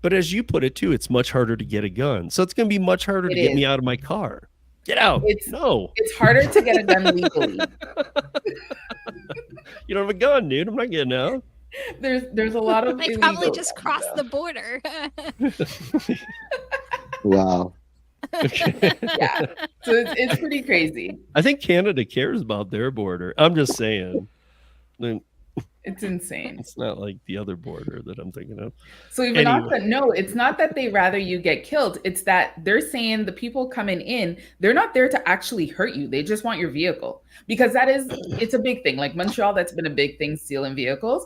But as you put it too, it's much harder to get a gun. So it's going to be much harder to get me out of my car. Get out. It's harder to get a gun legally. You don't have a gun, dude. I'm not getting out. There's a lot of they probably just crossed the border. Wow. Yeah. So it's pretty crazy. I think Canada cares about their border. I'm just saying. It's insane. It's not like the other border that I'm thinking of. So even no, it's not that they rather you get killed. It's that they're saying the people coming in, they're not there to actually hurt you. They just want your vehicle, because it's a big thing. Like Montreal, that's been a big thing, stealing vehicles.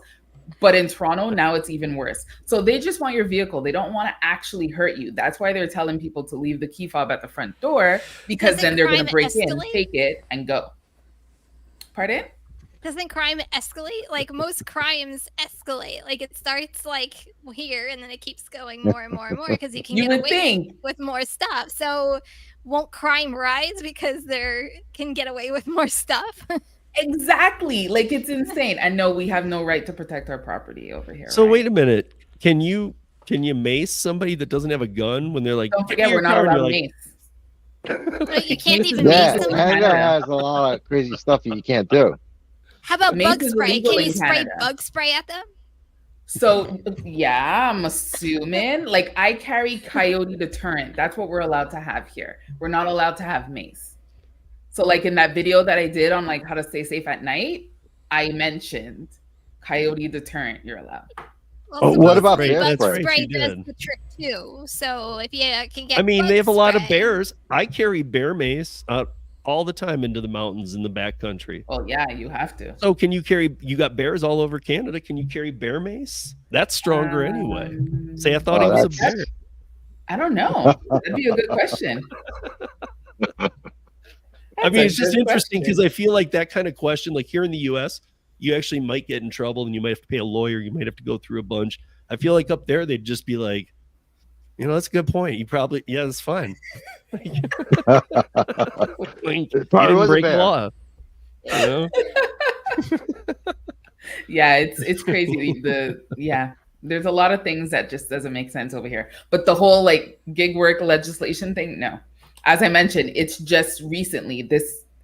But in Toronto, now it's even worse. So they just want your vehicle. They don't want to actually hurt you. That's why they're telling people to leave the key fob at the front door, because then they're going to break in, take it, and go. Pardon? Doesn't crime escalate? Like, most crimes escalate. Like, it starts like here and then it keeps going more and more and more because you can get away with more stuff. So won't crime rise because they can get away with more stuff? Exactly. Like, it's insane. And no, we have no right to protect our property over here. So wait a minute. Can you mace somebody that doesn't have a gun when they're like, don't forget, we're not allowed mace. But you can't even mace them. Canada has a lot of crazy stuff that you can't do. How about bug spray? Can you spray bug spray at them? So, yeah, I'm assuming. Like, I carry coyote deterrent. That's what we're allowed to have here. We're not allowed to have mace. So like in that video that I did on like how to stay safe at night, I mentioned coyote deterrent you're allowed. Well, what about bear bug spray? spray does the trick too. So if you can get, I mean, they have a bug lot of spray- bears. I carry bear mace all the time into the mountains in the backcountry. Oh yeah, you have to. So can you carry? You got bears all over Canada. Can you carry bear mace? That's stronger anyway. Say, I thought he was a bear. I don't know. That'd be a good question. I mean, it's just interesting because I feel like that kind of question, like here in the U.S., you actually might get in trouble and you might have to pay a lawyer. You might have to go through a bunch. I feel like up there, they'd just be like, you know, that's a good point. You probably, yeah, that's fine. You didn't break law. You know? Yeah, it's crazy. There's a lot of things that just doesn't make sense over here. But the whole like gig work legislation thing, no. As I mentioned, it's just recently.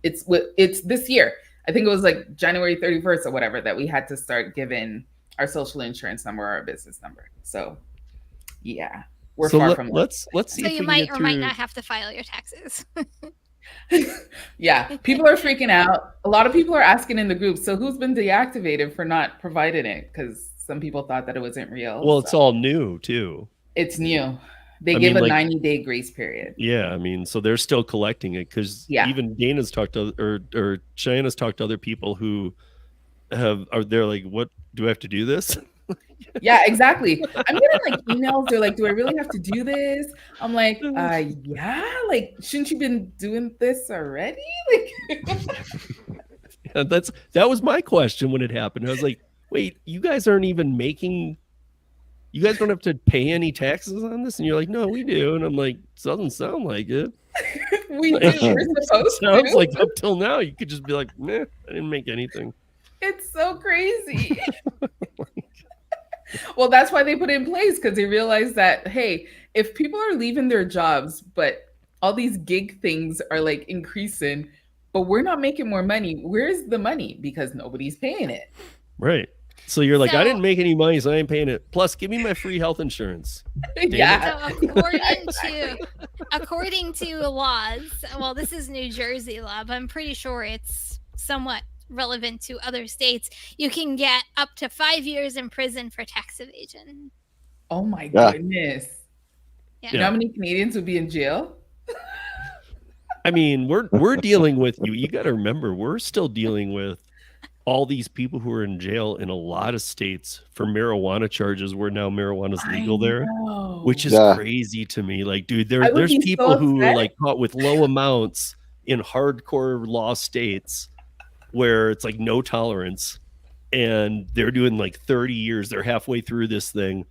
It's this year. I think it was like January 31st or whatever that we had to start giving our social insurance number or our business number. So yeah, we're far from let's see. So if you we might get or through... might not have to file your taxes. Yeah, people are freaking out. A lot of people are asking in the group, so who's been deactivated for not providing it? Because some people thought that it wasn't real. Well, it's all new too. It's new. They give a 90-day grace period. Yeah, I mean, so they're still collecting it because even Dana's talked to or Cheyenne's talked to other people who they're like, what do I have to do this? Yeah, exactly. I'm getting like emails. They're like, do I really have to do this? I'm like, yeah. Like, shouldn't you been doing this already? Like, yeah, that was my question when it happened. I was like, wait, you guys aren't even making. You guys don't have to pay any taxes on this, and you're like, no, we do. And I'm like, doesn't sound like it. We do. We're supposed to. Sounds like up till now, you could just be like, meh, I didn't make anything. It's so crazy. Well, that's why they put it in place, because they realized that, hey, if people are leaving their jobs, but all these gig things are like increasing, but we're not making more money, where's the money? Because nobody's paying it. Right. So you're like, I didn't make any money, so I ain't paying it. Plus, give me my free health insurance. Yeah. So according to laws, well, this is New Jersey law, but I'm pretty sure it's somewhat relevant to other states. You can get up to 5 years in prison for tax evasion. Oh my goodness. Yeah. You know how many Canadians would be in jail? I mean, we're dealing with you got to remember, we're still dealing with all these people who are in jail in a lot of states for marijuana charges where now marijuana is legal there, which is crazy to me. Like, dude, there's people who are like caught with low amounts in hardcore law states where it's like no tolerance, and they're doing like 30 years. They're halfway through this thing,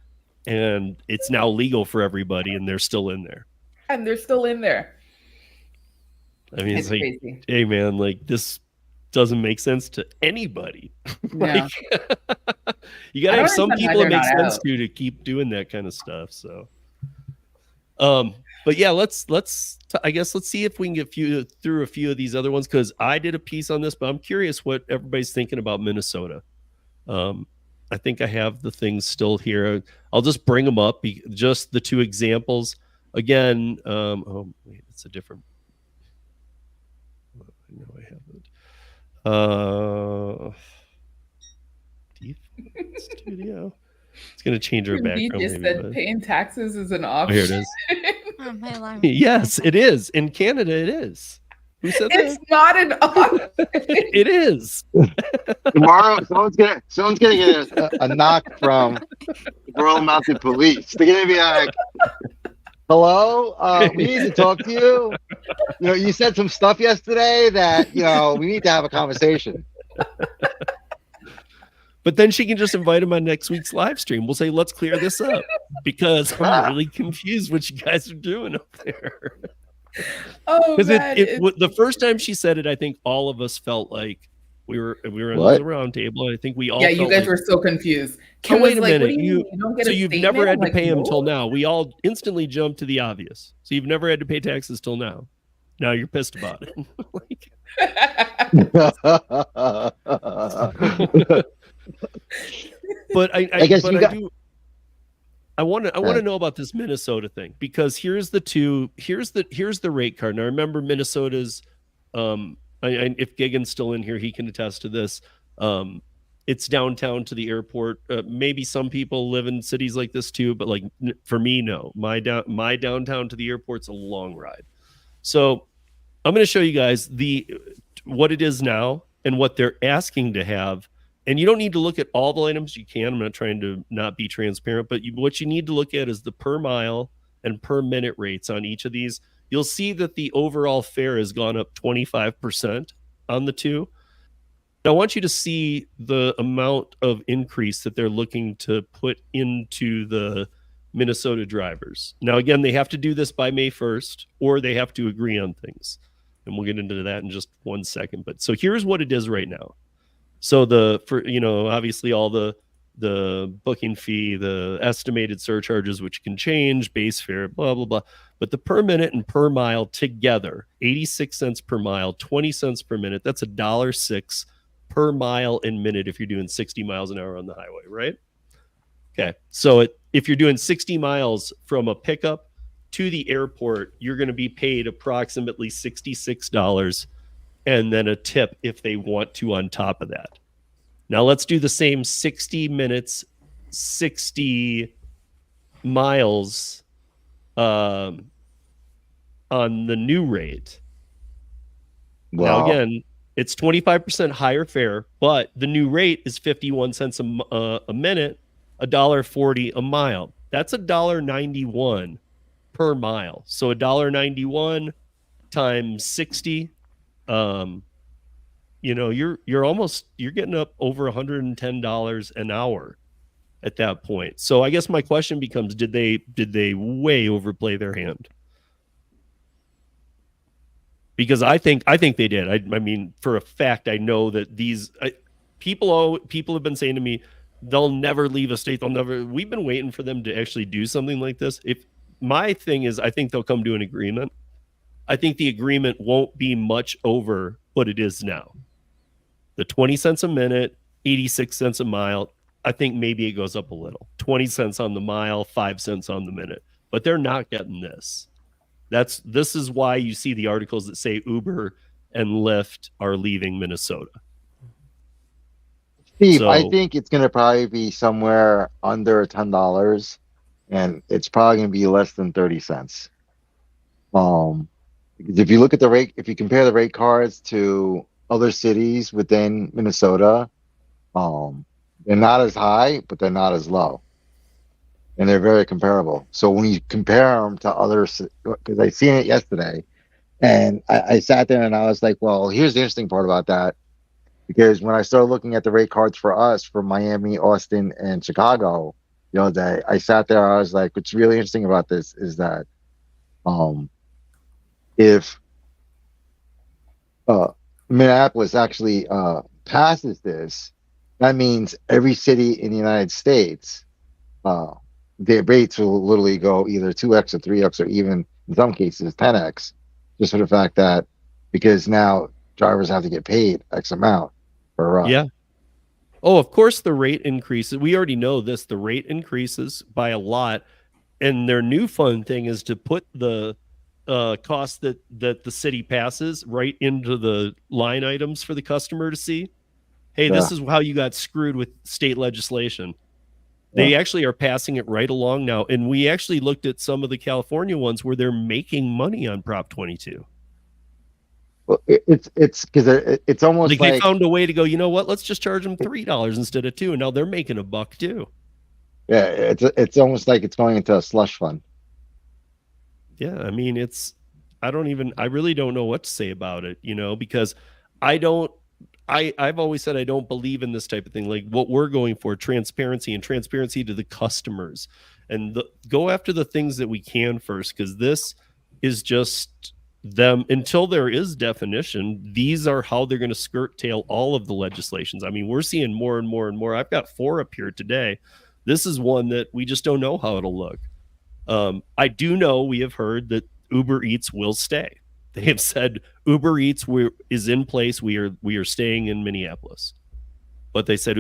and it's now legal for everybody, and they're still in there. I mean, it's like, crazy. Hey man, like this doesn't make sense to anybody. Like, you gotta have some people it makes sense to keep doing that kind of stuff. So, but yeah, let's see if we can get through a few of these other ones, because I did a piece on this, but I'm curious what everybody's thinking about Minnesota. I think I have the things still here. I'll just bring them up, just the two examples again. Oh wait, it's a different. I know I have it. Default studio. It's gonna change our background. You just said paying taxes is an option. Here it is. Oh, my alarm. Yes, it is. In Canada, it is. Who said that? It's not an option. It is. Tomorrow, someone's gonna get a knock from the Royal Mounted Police. They're gonna be like, hello, we need to talk to you. You know, you said some stuff yesterday that, you know, we need to have a conversation. But then she can just invite him on next week's live stream. We'll say, let's clear this up, because I'm really confused what you guys are doing up there. Oh, because the first time she said it, I think all of us felt like we were in the round table. I think we all you guys were so confused. Kim, wait a minute. You've never had to pay him till now. We all instantly jumped to the obvious. So you've never had to pay taxes till now. Now you're pissed about it. But I guess I want to know about this Minnesota thing, because here's the rate card. Now remember, Minnesota's If Gigan's still in here, he can attest to this. It's downtown to the airport. Maybe some people live in cities like this too, but like for me, no. My downtown to the airport's a long ride. So I'm going to show you guys what it is now and what they're asking to have. And you don't need to look at all the items. You can. I'm not trying to not be transparent, but what you need to look at is the per mile and per minute rates on each of these. You'll see that the overall fare has gone up 25% on the two. Now, I want you to see the amount of increase that they're looking to put into the Minnesota drivers. Now, again, they have to do this by May 1st, or they have to agree on things. And we'll get into that in just 1 second. But so here's what it is right now. So obviously all the booking fee, the estimated surcharges, which can change, base fare, blah, blah, blah. But the per minute and per mile together, 86 cents per mile, 20 cents per minute, that's $1.06 per mile and minute if you're doing 60 miles an hour on the highway, right? Okay. So if you're doing 60 miles from a pickup to the airport, you're going to be paid approximately $66 and then a tip if they want to on top of that. Now let's do the same 60 minutes, 60 miles on the new rate. Wow. Now again, it's 25% higher fare, but the new rate is 51 cents a minute, $1.40 a mile. That's $1.91 per mile. So $1.91 times 60. You're getting up over $110 an hour at that point. So I guess my question becomes, did they way overplay their hand? Because I think they did. I mean, for a fact, I know that people have been saying to me, they'll never leave a state. We've been waiting for them to actually do something like this. My thing is, I think they'll come to an agreement. I think the agreement won't be much over what it is now. The 20 cents a minute, 86 cents a mile. I think maybe it goes up a little. 20 cents on the mile, 5 cents on the minute. But they're not getting this. This is why you see the articles that say Uber and Lyft are leaving Minnesota. Steve, I think it's going to probably be somewhere under $10, and it's probably going to be less than 30 cents. Because if you look at the rate, if you compare the rate cards to other cities within Minnesota, they're not as high, but they're not as low. And they're very comparable. So when you compare them to others, because I seen it yesterday, and I sat there and I was like, well, here's the interesting part about that. Because when I started looking at the rate cards for us for Miami, Austin, and Chicago the other day, I sat there, I was like, what's really interesting about this is that if Minneapolis actually passes this, that means every city in the United States, their rates will literally go either 2x or 3x or even in some cases 10x, just for the fact that because now drivers have to get paid X amount per ride. Yeah. Oh, of course the rate increases. We already know this. The rate increases by a lot. And their new fun thing is to put the cost that the city passes right into the line items for the customer to see. Hey, this is how you got screwed with state legislation. They actually are passing it right along now. And we actually looked at some of the California ones where they're making money on Prop 22. Well, it's because it's almost like they found a way to go, you know what? Let's just charge them $3 instead of $2. And now they're making $1 too. Yeah, it's almost like it's going into a slush fund. Yeah, I mean, I really don't know what to say about it, because I've always said I don't believe in this type of thing. Like what we're going for, transparency to the customers, and go after the things that we can first, because this is just them until there is definition. These are how they're going to skirt tail all of the legislations. I mean, we're seeing more and more and more. I've got 4 up here today. This is one that we just don't know how it'll look. I do know we have heard that Uber Eats will stay. They have said Uber Eats is in place. We are staying in Minneapolis, but they said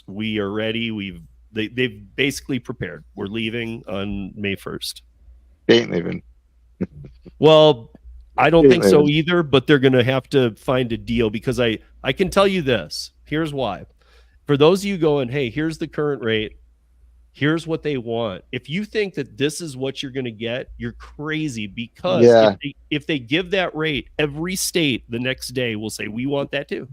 we are ready. They've basically prepared. We're leaving on May 1st. They ain't leaving. Well, I don't think so either, but they're going to have to find a deal, because I can tell you this. Here's why. For those of you going, hey, here's the current rate, here's what they want. If you think that this is what you're going to get, you're crazy, because if they give that rate, every state the next day will say, we want that too.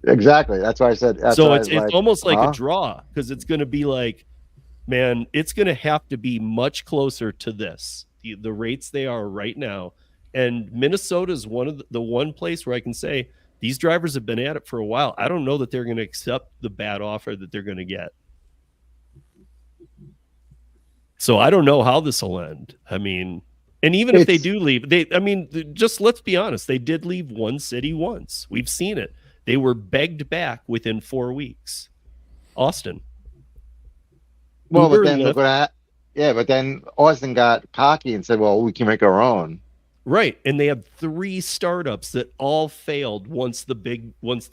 Exactly. That's why I said. So it's almost like a draw, because it's going to be like, man, it's going to have to be much closer to this, the rates they are right now. And Minnesota is one of the one place where I can say these drivers have been at it for a while. I don't know that they're going to accept the bad offer that they're going to get. So I don't know how this will end. I mean, and even if they do leave, just let's be honest. They did leave one city once. We've seen it. They were begged back within 4 weeks. Austin. Well, but then look what but then Austin got cocky and said, well, we can make our own. Right. And they had 3 startups that all failed once the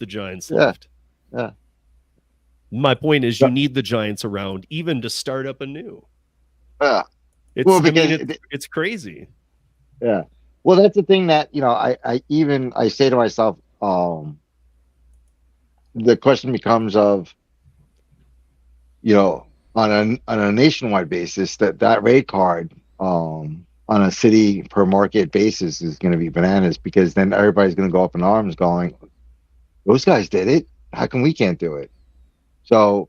giants left. Yeah. My point is, you need the giants around even to start up anew. Yeah. It's crazy. Yeah. Well, that's the thing that, I say to myself, the question becomes of, on a nationwide basis, that rate card, on a city per market basis is going to be bananas, because then everybody's going to go up in arms going, those guys did it. How come we can't do it? So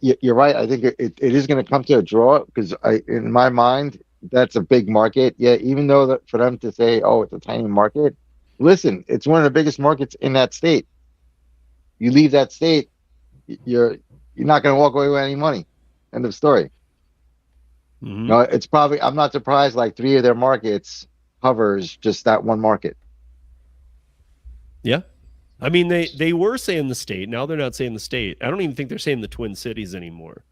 you're right. I think it is going to come to a draw, because in my mind, that's a big market. Yeah. Even though for them to say, oh, it's a tiny market, listen, it's one of the biggest markets in that state. You leave that state, you're not going to walk away with any money. End of story. Mm-hmm. No, it's probably, I'm not surprised, like 3 of their markets covers just that one market. Yeah. I mean, they were saying the state. Now they're not saying the state. I don't even think they're saying the Twin Cities anymore.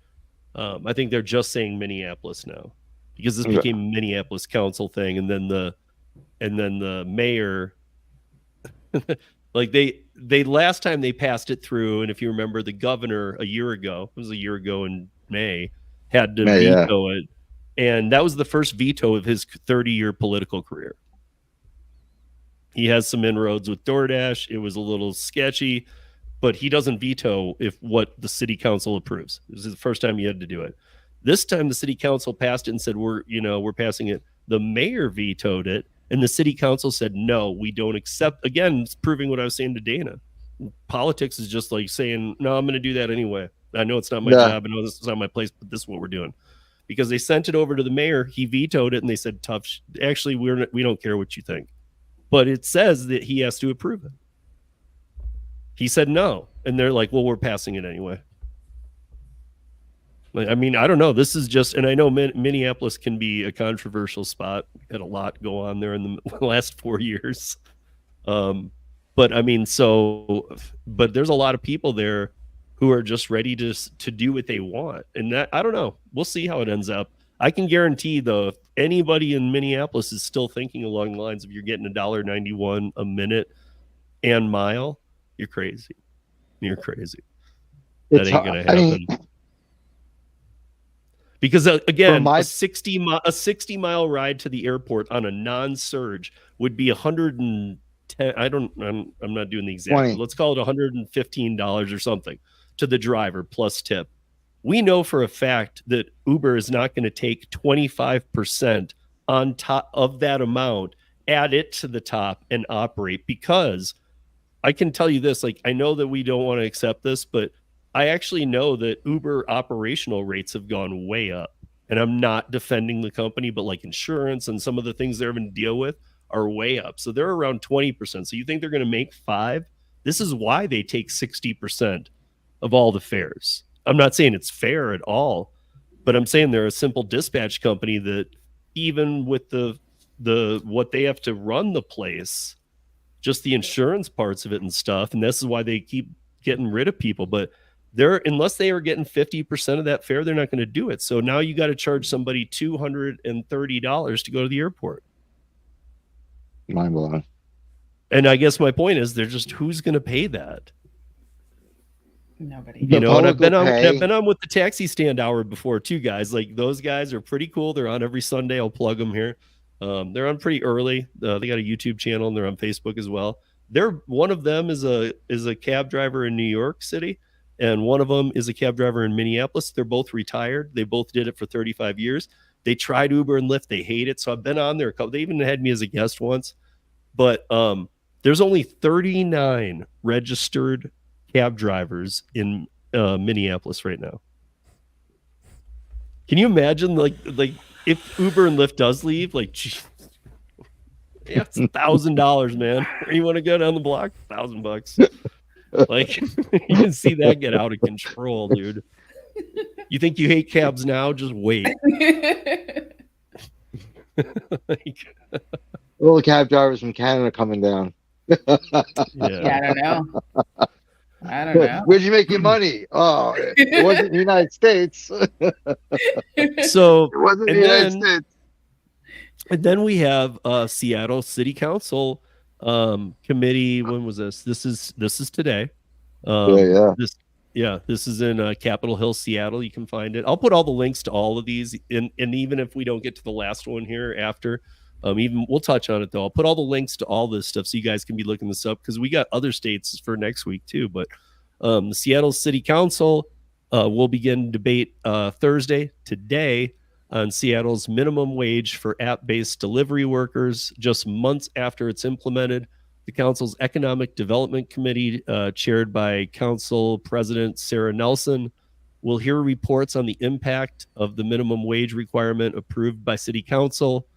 I think they're just saying Minneapolis now, because this became Minneapolis council thing. And then the mayor, like they last time they passed it through. And if you remember, the governor a year ago in May, had to veto it. And that was the first veto of his 30-year political career. He has some inroads with DoorDash. It was a little sketchy, but he doesn't veto if what the city council approves. This is the first time he had to do it. This time the city council passed it and said, we're passing it. The mayor vetoed it, and the city council said, no, we don't accept. Again, it's proving what I was saying to Dana. Politics is just like saying, no, I'm going to do that anyway. I know it's not my job. I know this is not my place, but this is what we're doing. Because they sent it over to the mayor, he vetoed it, and they said, tough. Actually, we don't care what you think. But it says that he has to approve it. He said no. And they're like, well, we're passing it anyway. I mean, I don't know. This is just, and I know Minneapolis can be a controversial spot. We had a lot go on there in the last 4 years. But I mean, but there's a lot of people there who are just ready to do what they want. And that, I don't know. We'll see how it ends up. I can guarantee, though, if anybody in Minneapolis is still thinking along the lines of you're getting $1.91 a minute and mile, you're crazy. You're crazy. That ain't going to happen. Because again, a 60 mile ride to the airport on a non-surge would be $110. I'm not doing the exact. 20. Let's call it $115 or something to the driver plus tip. We know for a fact that Uber is not going to take 25% on top of that amount, add it to the top, and operate. Because I can tell you this, like, I know that we don't want to accept this, but I actually know that Uber operational rates have gone way up. And I'm not defending the company, but like insurance and some of the things they're having to deal with are way up. So they're around 20%. So you think they're going to make 5%? This is why they take 60% of all the fares. I'm not saying it's fair at all, but I'm saying they're a simple dispatch company that even with the what they have to run the place, just the insurance parts of it and stuff, and this is why they keep getting rid of people. But unless they are getting 50% of that fare, they're not going to do it. So now you got to charge somebody $230 to go to the airport. Mind blowing. And I guess my point is, they're just, who's going to pay that? Nobody. You know, and I've been on with the taxi stand hour before too, guys. Like, those guys are pretty cool. They're on every Sunday. I'll plug them here. They're on pretty early. They got a YouTube channel and they're on Facebook as well. One of them is a cab driver in New York City, and one of them is a cab driver in Minneapolis. They're both retired. They both did it for 35 years. They tried Uber and Lyft. They hate it. So I've been on there a couple. They even had me as a guest once. But there's only 39 registered cab drivers in Minneapolis right now. Can you imagine, like if Uber and Lyft does leave, like, geez, yeah, it's $1,000, man. Where you want to go down the block? $1,000. Like, you can see that get out of control, dude. You think you hate cabs now? Just wait. Like, all the cab drivers from Canada coming down. Yeah, I don't know. Where'd you make your money? Oh, it wasn't the United States. So it wasn't the United States. And then we have Seattle City Council committee. When was this? This is today. This is in Capitol Hill, Seattle. You can find it. I'll put all the links to all of these, and even if we don't get to the last one here after, even we'll touch on it though. I'll put all the links to all this stuff so you guys can be looking this up, because we got other states for next week too. But the Seattle City Council will begin debate Thursday, today, on Seattle's minimum wage for app-based delivery workers, just months after it's implemented. The council's Economic Development Committee, chaired by Council President Sarah Nelson, will hear reports on the impact of the minimum wage requirement approved by City Council,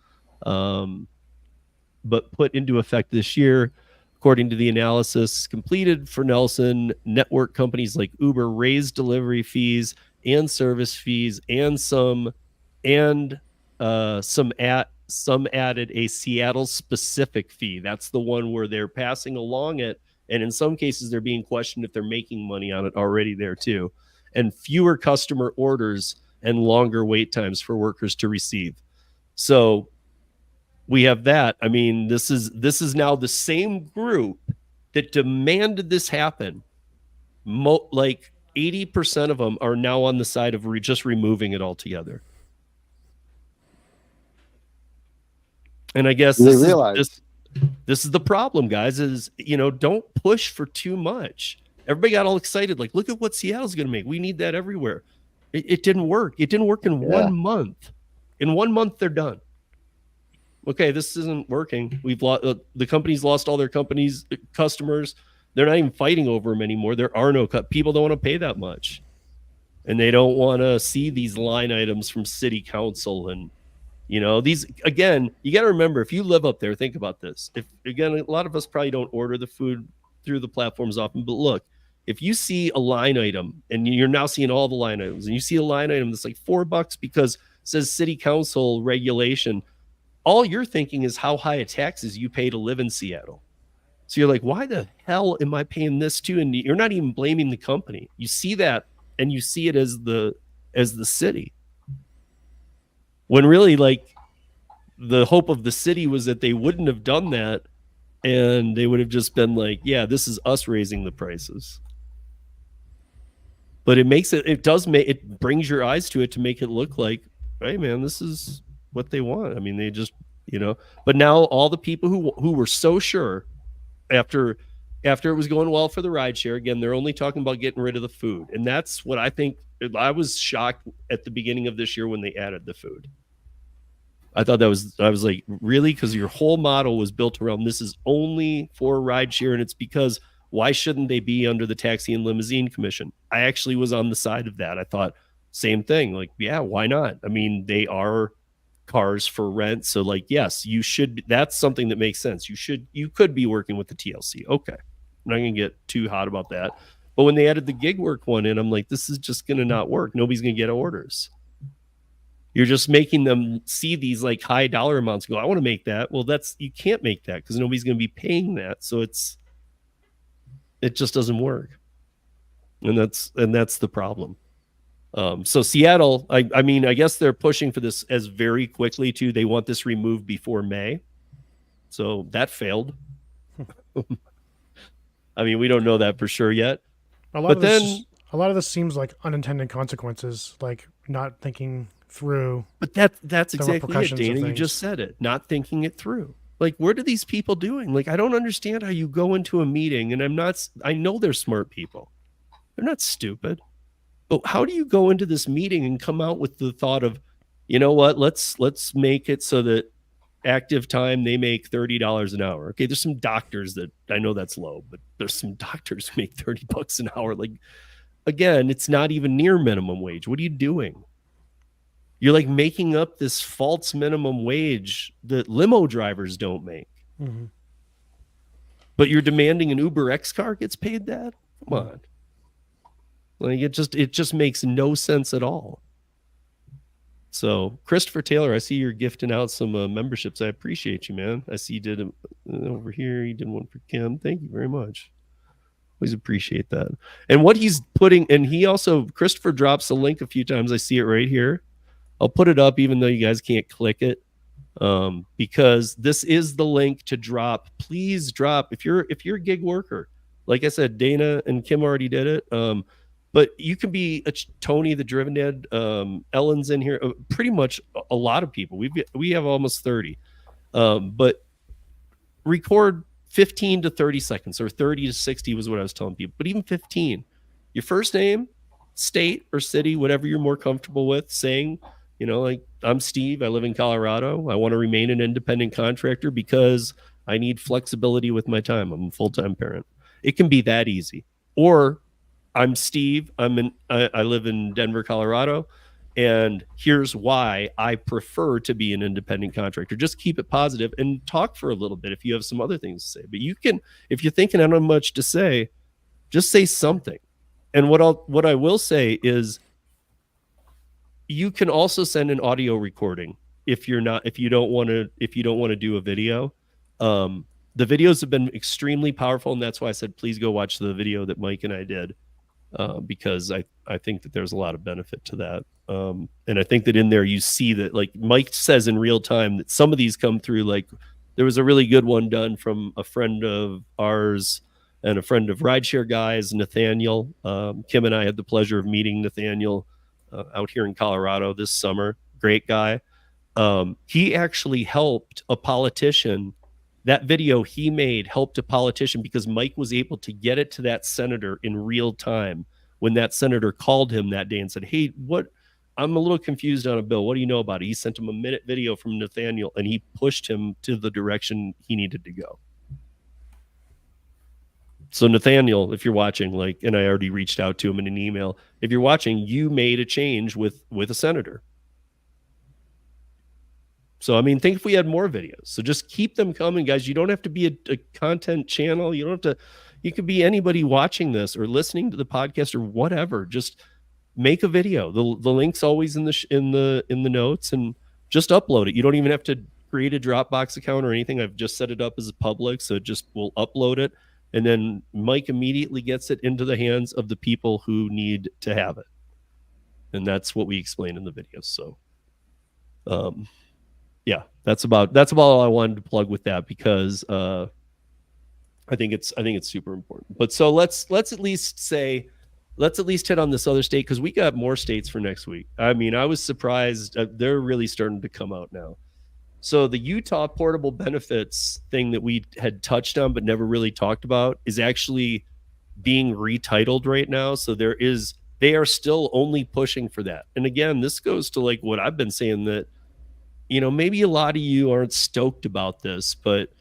but put into effect this year. According to the analysis completed for Nelson, network companies like Uber raised delivery fees and service fees, and some added a Seattle specific fee. That's the one where they're passing along it, and in some cases they're being questioned if they're making money on it already there too. And fewer customer orders and longer wait times for workers to receive. So we have that. I mean, this is now the same group that demanded this happen. Like 80% of them are now on the side of just removing it altogether. And I guess this is the problem, guys, is, don't push for too much. Everybody got all excited. Like, look at what Seattle's going to make. We need that everywhere. It didn't work. It didn't work in 1 month. In 1 month, they're done. Okay, this isn't working. We've lost, the company's lost all their customers. They're not even fighting over them anymore. There are no people don't want to pay that much. And they don't want to see these line items from city council. And, these, again, you got to remember, if you live up there, think about this. A lot of us probably don't order the food through the platforms often, but look, if you see a line item, and you're now seeing all the line items, and you see a line item that's like $4 because it says city council regulation, all you're thinking is how high a taxes you pay to live in Seattle. So you're like, why the hell am I paying this too? And you're not even blaming the company. You see that, and you see it as the city. When really, like, the hope of the city was that they wouldn't have done that, and they would have just been like, yeah, this is us raising the prices. But it brings your eyes to it to make it look like, hey man, this is what they want. I mean, they just, but now all the people who were so sure after it was going well for the rideshare, again, they're only talking about getting rid of the food. And that's what I think. I was shocked at the beginning of this year when they added the food. I was like, really? Because your whole model was built around, this is only for rideshare. And it's because, why shouldn't they be under the Taxi and Limousine Commission? I actually was on the side of that. I thought same thing. Like, yeah, why not? I mean, they are cars for rent. So like, yes, you should. That's something that makes sense. You could be working with the TLC. Okay. I'm not going to get too hot about that. But when they added the gig work one in, I'm like, this is just going to not work. Nobody's going to get orders. You're just making them see these like high dollar amounts and go, I want to make that. Well, you can't make that because nobody's going to be paying that. So it just doesn't work. And that's the problem. So Seattle, I mean, I guess they're pushing for this as very quickly too. They want this removed before May. So that failed. I mean, we don't know that for sure yet. A lot of this seems like unintended consequences, like not thinking through. But that's exactly it, Dana. You just said it. Not thinking it through. Like, what are these people doing? Like, I don't understand how you go into a meeting, and I know they're smart people. They're not stupid. But how do you go into this meeting and come out with the thought of, you know what, let's make it so that active time, they make $30 an hour. Okay, there's some doctors that, I know that's low, but there's some doctors who make $30 an hour. Like, again, it's not even near minimum wage. What are you doing? You're like making up this false minimum wage that limo drivers don't make. Mm-hmm. But you're demanding an Uber X car gets paid that? Come on. Like, it just makes no sense at all. So, Christopher Taylor, I see you're gifting out some memberships. I appreciate you, man. I see you did over here. You did one for Kim. Thank you very much. Always appreciate that. And what he's putting, and he also, Christopher drops a link a few times. I see it right here. I'll put it up even though you guys can't click it, because this is the link to drop. Please drop if you're a gig worker. Like I said, Dana and Kim already did it. But you can be Tony the Driven Dad. Ellen's in here. Pretty much a lot of people. We have almost 30. But record 15 to 30 seconds, or 30 to 60 was what I was telling people. But even 15. Your first name, state or city, whatever you're more comfortable with, saying, you know, like, I'm Steve. I live in Colorado. I want to remain an independent contractor because I need flexibility with my time. I'm a full-time parent. It can be that easy. Or I'm Steve. I live in Denver, Colorado, and here's why I prefer to be an independent contractor. Just keep it positive and talk for a little bit if you have some other things to say. But you can, if you're thinking I don't have much to say, just say something. And what I will say is, you can also send an audio recording if you don't want to do a video. The videos have been extremely powerful, and that's why I said please go watch the video that Mike and I did. Because I think that there's a lot of benefit to that. And I think that in there you see that, like Mike says in real time, that some of these come through. Like, there was a really good one done from a friend of ours and a friend of Rideshare Guys, Nathaniel. Kim and I had the pleasure of meeting Nathaniel out here in Colorado this summer. Great guy. He actually helped a politician. That video he made helped a politician because Mike was able to get it to that senator in real time when that senator called him that day and said, hey, I'm a little confused on a bill. What do you know about it? He sent him a minute video from Nathaniel, and he pushed him to the direction he needed to go. So Nathaniel, if you're watching, like, and I already reached out to him in an email, if you're watching, you made a change with a senator. So, I mean, think if we had more videos. So just keep them coming, guys. You don't have to be a content channel. You don't have to, you could be anybody watching this or listening to the podcast or whatever. Just make a video. The link's always in the notes, and just upload it. You don't even have to create a Dropbox account or anything. I've just set it up as public, so it just will upload it. And then Mike immediately gets it into the hands of the people who need to have it. And that's what we explain in the videos. So, yeah, that's about all I wanted to plug with that, because I think it's super important. But so let's at least hit on this other state, because we got more states for next week. I mean, I was surprised. They're really starting to come out now. So the Utah portable benefits thing that we had touched on but never really talked about is actually being retitled right now. So they are still only pushing for that. And again, this goes to like what I've been saying, that, you know, maybe a lot of you aren't stoked about this, but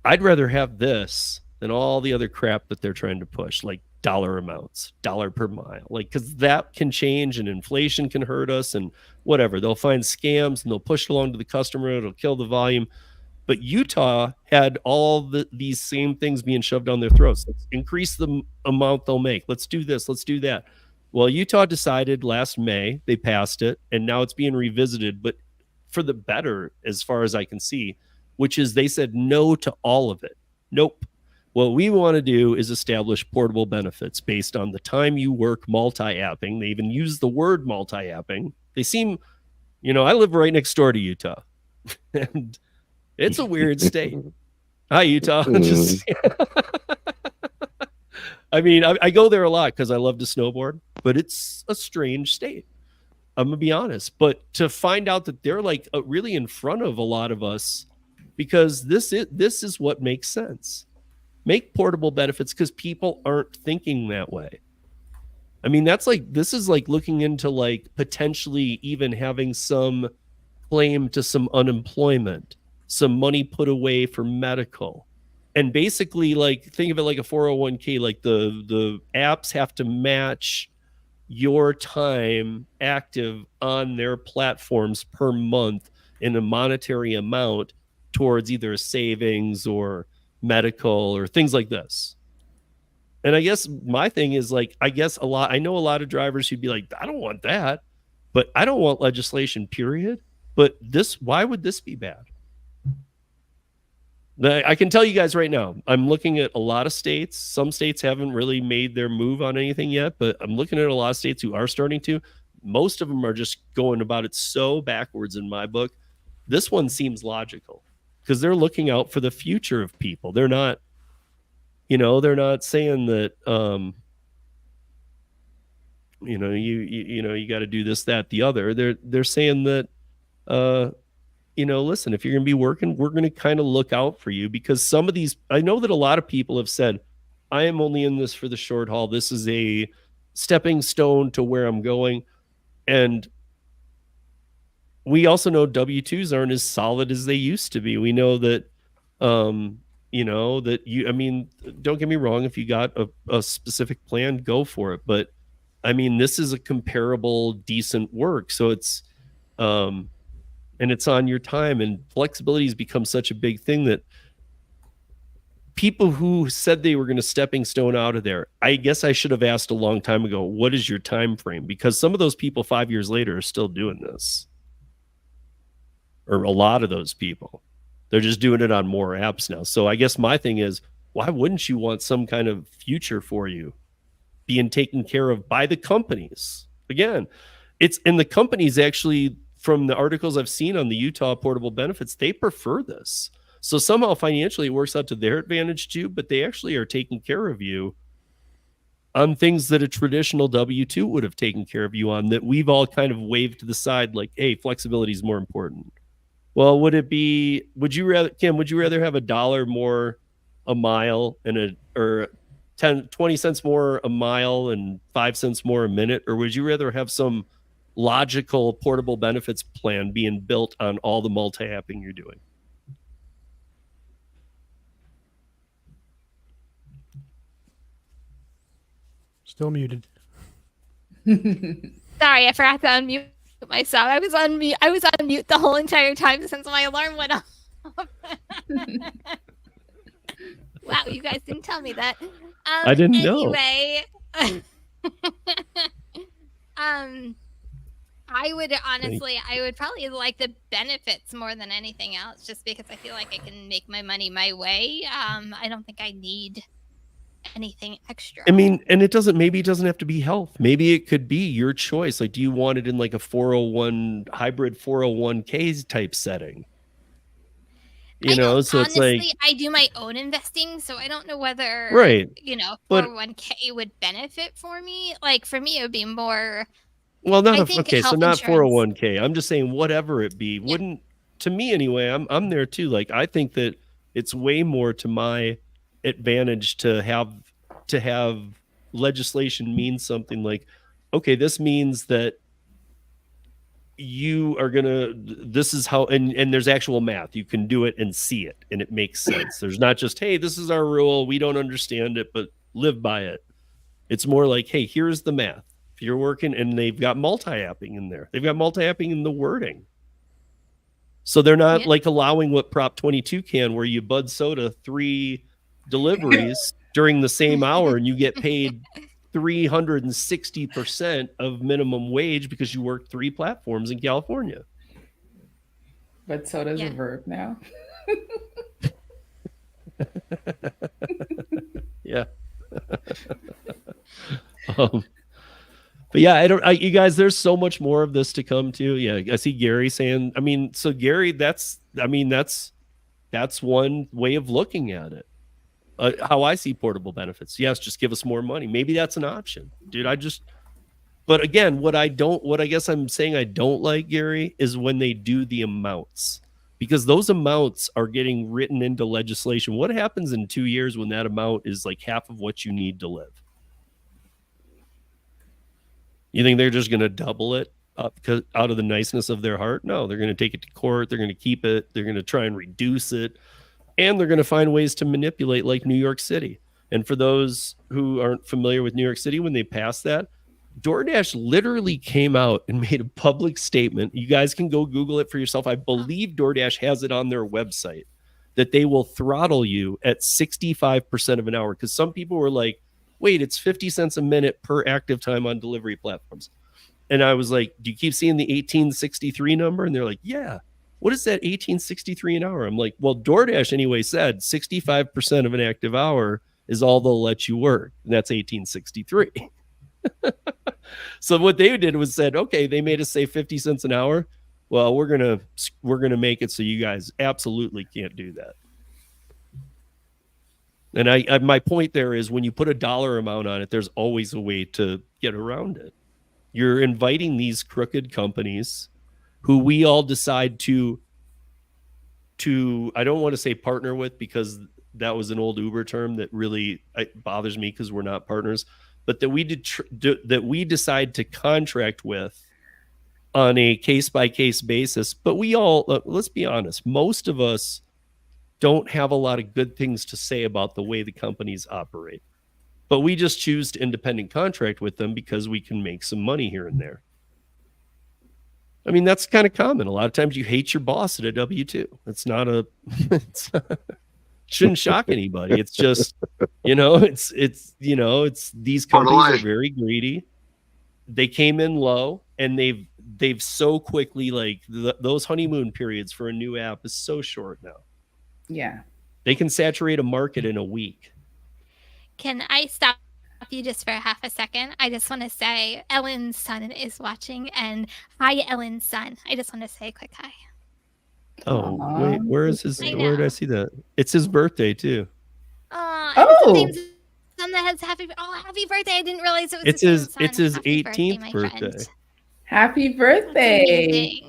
I'd rather have this than all the other crap that they're trying to push, like dollar amounts, dollar per mile, like, because that can change and inflation can hurt us and whatever. They'll find scams and they'll push it along to the customer. It'll kill the volume. But Utah had all these same things being shoved down their throats. Let's increase the amount they'll make. Let's do this. Let's do that. Well, Utah decided last May, they passed it, and now it's being revisited, but for the better, as far as I can see, which is they said no to all of it. Nope. What we want to do is establish portable benefits based on the time you work multi-apping. They even use the word multi-apping. They seem, you know, I live right next door to Utah, and it's a weird state. Hi, Utah. I mean, I go there a lot because I love to snowboard, but it's a strange state. I'm gonna be honest. But to find out that they're like really in front of a lot of us, because this is what makes sense. Make portable benefits because people aren't thinking that way. I mean, this is like looking into like potentially even having some claim to some unemployment, some money put away for medical. And basically, like, think of it like a 401k. Like the apps have to match your time active on their platforms per month in a monetary amount towards either savings or medical or things like this. And I guess my thing is like, I know a lot of drivers who'd be like, I don't want that, but I don't want legislation, period. But why would this be bad? I can tell you guys right now, I'm looking at a lot of states. Some states haven't really made their move on anything yet, but I'm looking at a lot of states who are starting to. Most of them are just going about it so backwards in my book. This one seems logical because they're looking out for the future of people. They're not, they're not saying that, you got to do this, that, the other. They're saying that, listen, if you're going to be working, we're going to kind of look out for you because I know that a lot of people have said, I am only in this for the short haul. This is a stepping stone to where I'm going. And we also know W-2s aren't as solid as they used to be. We know that, don't get me wrong. If you got a specific plan, go for it. But I mean, this is a comparable, decent work. So it's, and it's on your time, and flexibility has become such a big thing that people who said they were going to stepping stone out of there, I guess I should have asked a long time ago, what is your time frame? Because some of those people 5 years later are still doing this. Or a lot of those people. They're just doing it on more apps now. So I guess my thing is, why wouldn't you want some kind of future for you being taken care of by the companies? Again, and the companies actually, from the articles I've seen on the Utah portable benefits, they prefer this. So somehow financially it works out to their advantage too, but they actually are taking care of you on things that a traditional W-2 would have taken care of you on, that we've all kind of waved to the side like, hey, flexibility is more important. Well, would you rather have $1 more a mile or 20 cents more a mile and 5 cents more a minute? Or would you rather have some logical portable benefits plan being built on all the multi-apping you're doing? Still muted. Sorry, I forgot to unmute myself. I was on mute the whole entire time since my alarm went off. Wow, you guys didn't tell me that. I didn't know. Anyway, I would probably like the benefits more than anything else, just because I feel like I can make my money my way. I don't think I need anything extra. I mean, and maybe it doesn't have to be health. Maybe it could be your choice. Like, do you want it in like a 401 hybrid 401k type setting? So honestly, it's like, I do my own investing, so I don't know whether 401k would benefit for me. Like, for me, it would be more. Well, so not 401k. I'm just saying whatever it be. Yeah. To me anyway, I'm there too. Like, I think that it's way more to my advantage to have legislation mean something like, okay, this means that you are this is how, and there's actual math. You can do it and see it, and it makes sense. There's not just, hey, this is our rule, we don't understand it, but live by it. It's more like, hey, here's the math. If you're working, and they've got multi-apping in there. They've got multi-apping in the wording. So they're not like allowing what Prop 22 can, where you bud soda 3 deliveries during the same hour and you get paid 360% of minimum wage because you work 3 platforms in California. But soda's a verb now. Yeah. But yeah, you guys, there's so much more of this to come too. Yeah, I see Gary saying, so Gary, that's one way of looking at it. How I see portable benefits. Yes, just give us more money. Maybe that's an option. Dude, But again, what I guess I'm saying I don't like, Gary, is when they do the amounts, because those amounts are getting written into legislation. What happens in 2 years when that amount is like half of what you need to live? You think they're just going to double it up because out of the niceness of their heart? No, they're going to take it to court. They're going to keep it. They're going to try and reduce it. And they're going to find ways to manipulate, like New York City. And for those who aren't familiar with New York City, when they passed that, DoorDash literally came out and made a public statement. You guys can go Google it for yourself. I believe DoorDash has it on their website that they will throttle you at 65% of an hour. Because some people were like, wait, it's 50 cents a minute per active time on delivery platforms. And I was like, do you keep seeing the 1863 number? And they're like, yeah. What is that 1863 an hour? I'm like, well, DoorDash anyway said 65% of an active hour is all they'll let you work. And that's 1863. So what they did was said, okay, they made us say 50 cents an hour. Well, we're gonna make it so you guys absolutely can't do that. And I my point there is when you put a dollar amount on it, there's always a way to get around it. You're inviting these crooked companies who we all decide to I don't want to say partner with, because that was an old Uber term that really bothers me because we're not partners, but that we decide to contract with on a case-by-case basis. But we all, let's be honest, most of us don't have a lot of good things to say about the way the companies operate. But we just choose to independent contract with them because we can make some money here and there. I mean, that's kind of common. A lot of times you hate your boss at a W-2. It's not shouldn't shock anybody. It's just, it's these companies are very greedy. They came in low and they've so quickly, like those honeymoon periods for a new app is so short now. Yeah. They can saturate a market in a week. Can I stop you just for half a second? I just want to say Ellen's son is watching, and hi, Ellen's son. I just want to say a quick hi. Oh, wait, where is his? Where did I see that? It's his birthday too. It's his son that has happy birthday! I didn't realize it was. It's his 18th birthday. Happy birthday!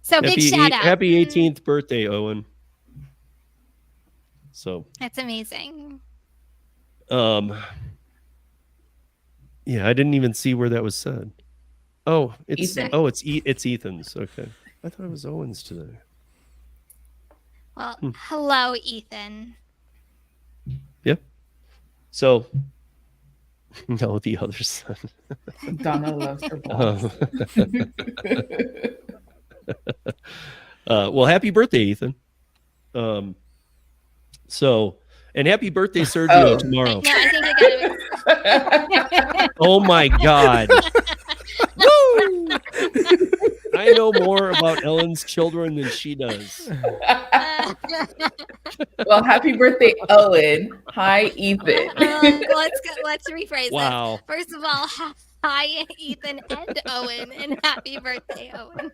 So big shout out. Happy 18th birthday, Owen. So that's amazing. Yeah, I didn't even see where that was said. Oh, it's Ethan. It's Ethan's. Okay, I thought it was Owen's today. Well, hello, Ethan. Yep. So, no, the other son. Donna loves her boss. Well, happy birthday, Ethan. And happy birthday, Sergio, tomorrow. No, I think I got it. Oh my God. Woo! I know more about Ellen's children than she does. Well, happy birthday, Owen. Hi, Ethan. Let's rephrase Wow. this. First of all, hi, Ethan and Owen, and happy birthday, Owen.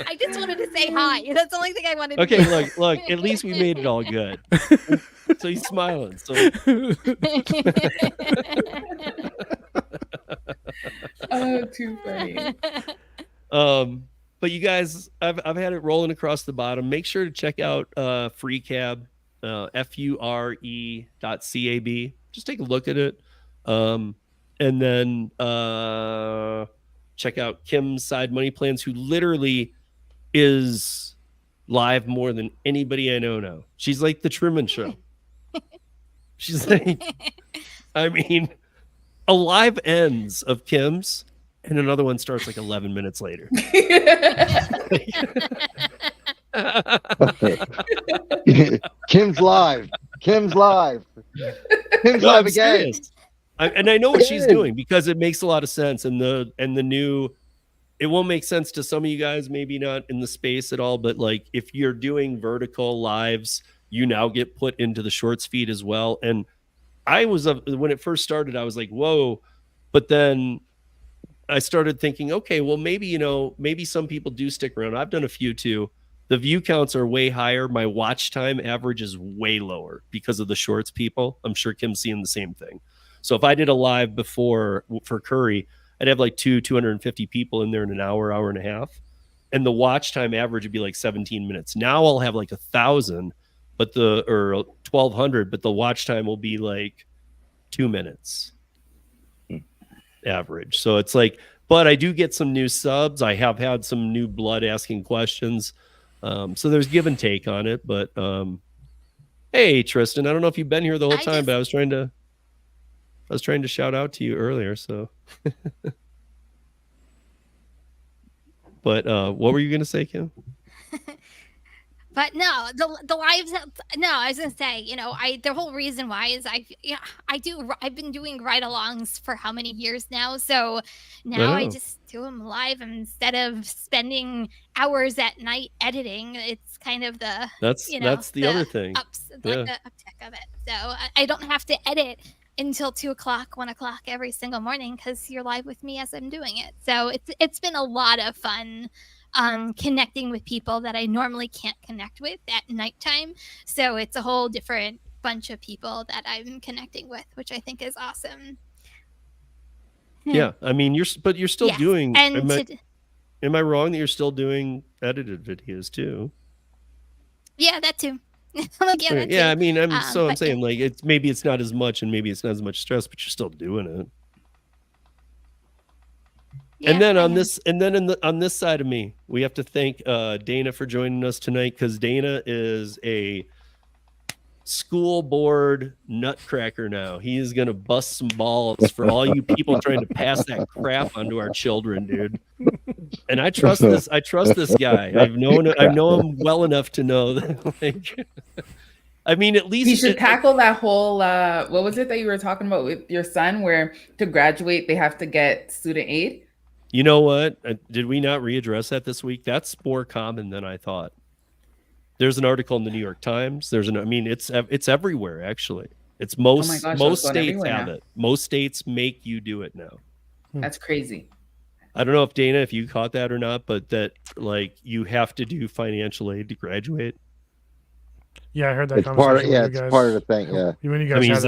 I just wanted to say hi. That's the only thing I wanted to do. Look, at least we made it all good. So he's smiling. So oh, too funny. But you guys, I've had it rolling across the bottom. Make sure to check out FreeCab, FURE.CAB. Just take a look at it. And then check out Kim's Side Money Plans, who literally is live more than anybody I know now. She's like the Truman Show. She's like, I mean, a live ends of Kim's and another one starts like 11 minutes later. Kim's live. Kim's live again. Serious. And I know what she's doing because it makes a lot of sense. And the new, it won't make sense to some of you guys, maybe not in the space at all, but like if you're doing vertical lives, you now get put into the shorts feed as well. And I was, when it first started, I was like, whoa. But then I started thinking, okay, well, maybe, maybe some people do stick around. I've done a few too. The view counts are way higher. My watch time average is way lower because of the shorts people. I'm sure Kim's seeing the same thing. So if I did a live before for Curry, I'd have like 250 people in there in an hour and a half. And the watch time average would be like 17 minutes. Now I'll have like 1,000, or 1,200, but the watch time will be like 2 minutes average. So it's like, but I do get some new subs. I have had some new blood asking questions. So there's give and take on it. But hey, Tristan, I don't know if you've been here the whole time, but I was trying to shout out to you earlier. So, but what were you going to say, Kim? But no, the lives. No, I was gonna say, the whole reason why is I've been doing ride-alongs for how many years now. So now I just do them live instead of spending hours at night editing. It's kind of that's the other thing, the uptick of it. So I don't have to edit until 2 o'clock, 1 o'clock every single morning because you're live with me as I'm doing it. So it's been a lot of fun. Connecting with people that I normally can't connect with at nighttime. So it's a whole different bunch of people that I'm connecting with, which I think is awesome. Yeah. I mean, you're still doing, am I wrong that you're still doing edited videos too? Yeah, that too. I mean, I'm saying like, maybe it's not as much and maybe it's not as much stress, but you're still doing it. Yeah, and then on this side of me, we have to thank Dana for joining us tonight, because Dana is a school board nutcracker now. He is gonna bust some balls for all you people trying to pass that crap onto our children, dude. And I trust this guy. I know him well enough to know that, like, I mean, at least you should tackle that whole what was it that you were talking about with your son, where to graduate they have to get student aid? You know what? Did we not readdress that this week? That's more common than I thought. There's an article in the New York Times. It's everywhere, actually. It's most states have it. Most states make you do it now. That's crazy. I don't know if Dana, if you caught that or not, but that like you have to do financial aid to graduate. Yeah, I heard that. It's part of the thing. Yeah. Is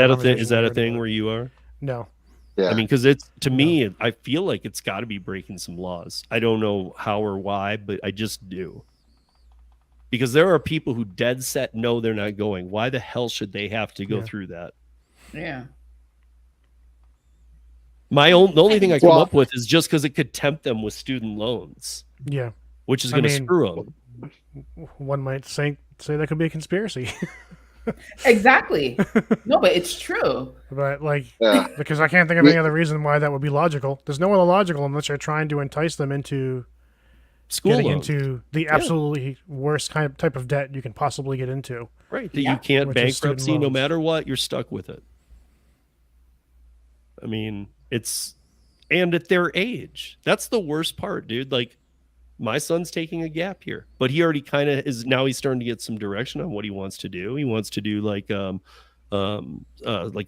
that a thing where you are? No. Yeah. I mean, because it's, to me, I feel like it's got to be breaking some laws. I don't know how or why, but I just do. Because there are people who dead set know they're not going. Why the hell should they have to go through that? Yeah. The only thing I come up with is just because it could tempt them with student loans. Yeah. Which is going to screw them. One might say that could be a conspiracy. Exactly. No, but it's true. But because I can't think of any other reason why that would be logical. There's no other logical unless you're trying to entice them into getting into the absolutely worst type of debt you can possibly get into. Right. That you can't bankruptcy no matter what, you're stuck with it. I mean, and at their age. That's the worst part, dude. Like, my son's taking a gap year, but he already kind of is now. He's starting to get some direction on what he wants to do. He wants to do like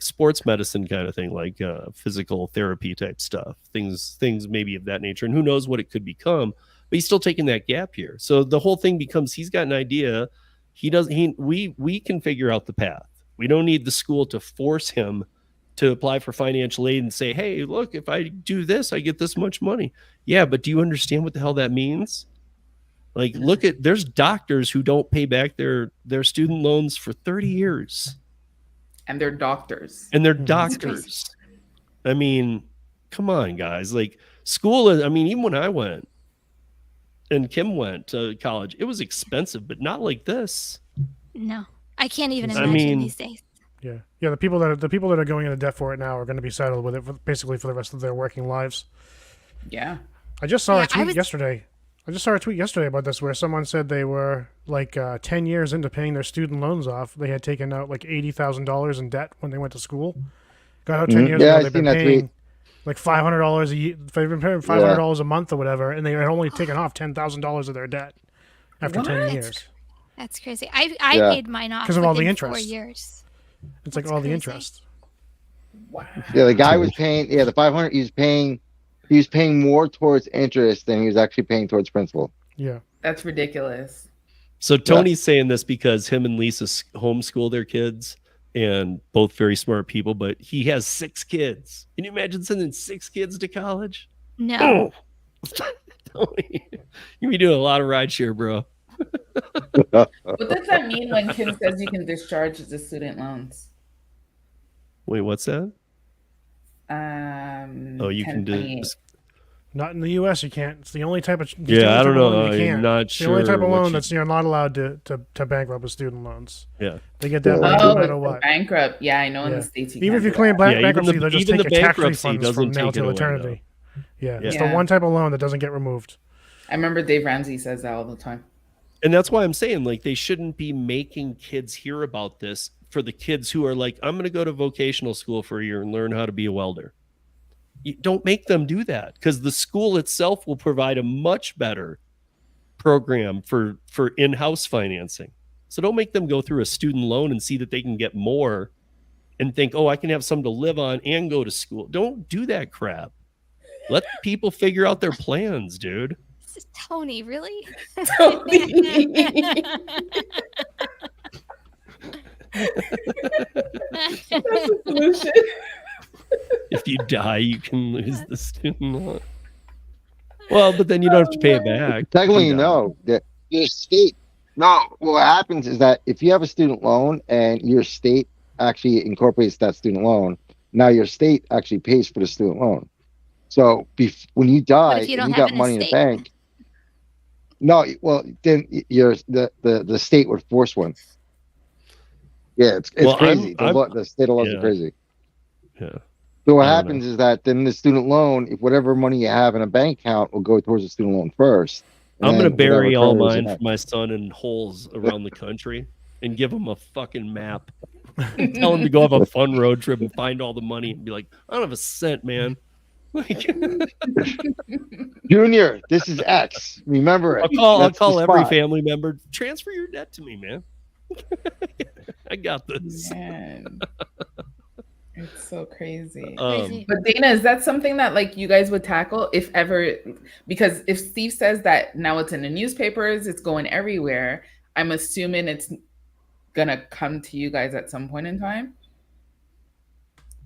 sports medicine kind of thing, like physical therapy type stuff, things maybe of that nature. And who knows what it could become, but he's still taking that gap year. So the whole thing becomes, he's got an idea. We can figure out the path. We don't need the school to force him to apply for financial aid and say, hey, look, if I do this, I get this much money. Yeah, but do you understand what the hell that means? Like, there's doctors who don't pay back their student loans for 30 years. And they're doctors. I mean, come on, guys. Like, school is, I mean, even when I went and Kim went to college, it was expensive, but not like this. No, I can't even imagine these days. Yeah. The people that are going into debt for it now are going to be saddled with it basically for the rest of their working lives. Yeah. I just saw a tweet yesterday. About this where someone said they were like 10 years into paying their student loans off. They had taken out like $80,000 in debt when they went to school. Got out 10 years ago. They've been paying like $500 a year. They've been paying $500 a month or whatever, and they had only taken off $10,000 of their debt after 10 years. That's crazy. I paid mine off because of all the interest. 4 years. It's like all the interest. Wow. Yeah, the guy was paying. Yeah, the $500. He was paying more towards interest than he was actually paying towards principal. Yeah, that's ridiculous. So Tony's saying this because him and Lisa homeschool their kids. and both very smart people, but he has 6 kids. Can you imagine sending 6 kids to college? No. You be doing a lot of rideshare, bro. What does that mean when Kim says you can discharge the student loans? Wait, what's that? You can do. Not in the U.S. You can't. It's the only type of. Yeah, I don't know. You can't. I'm not it's sure. The only type of loan that's you're not allowed to bankrupt with student loans. Yeah, they get that no matter what. Bankrupt. Yeah, I know in the States. Even if you claim bankruptcy, they'll just take your tax refunds from now till eternity. Yeah, it's the one type of loan that doesn't get removed. I remember Dave Ramsey says that all the time. And that's why I'm saying, like, they shouldn't be making kids hear about this for the kids who are like, I'm going to go to vocational school for a year and learn how to be a welder. You don't make them do that, because the school itself will provide a much better program for in-house financing. So don't make them go through a student loan and see that they can get more and think, oh, I can have something to live on and go to school. Don't do that crap. Let people figure out their plans, dude. Tony, really? Tony. That's the solution. If you die, you can lose the student loan. Well, but then you don't have to pay it back. Technically, no. Your state. No, what happens is that if you have a student loan and your state actually incorporates that student loan, now your state actually pays for the student loan. So when you die and you got money in the bank, no, well, then the state would force one. Yeah, it's crazy. The state of law is crazy. Yeah. So what happens is that then the student loan, if whatever money you have in a bank account, will go towards the student loan first. I'm going to bury all mine for my son in holes around the country and give him a fucking map. Tell him to go have a fun road trip and find all the money and be like, I don't have a cent, man. Junior, this is X. Remember it. I'll call every family member. Transfer your debt to me, man. I got this. Man. It's so crazy. But Dana, is that something that like you guys would tackle if ever? Because if Steve says that now it's in the newspapers, it's going everywhere, I'm assuming it's gonna come to you guys at some point in time.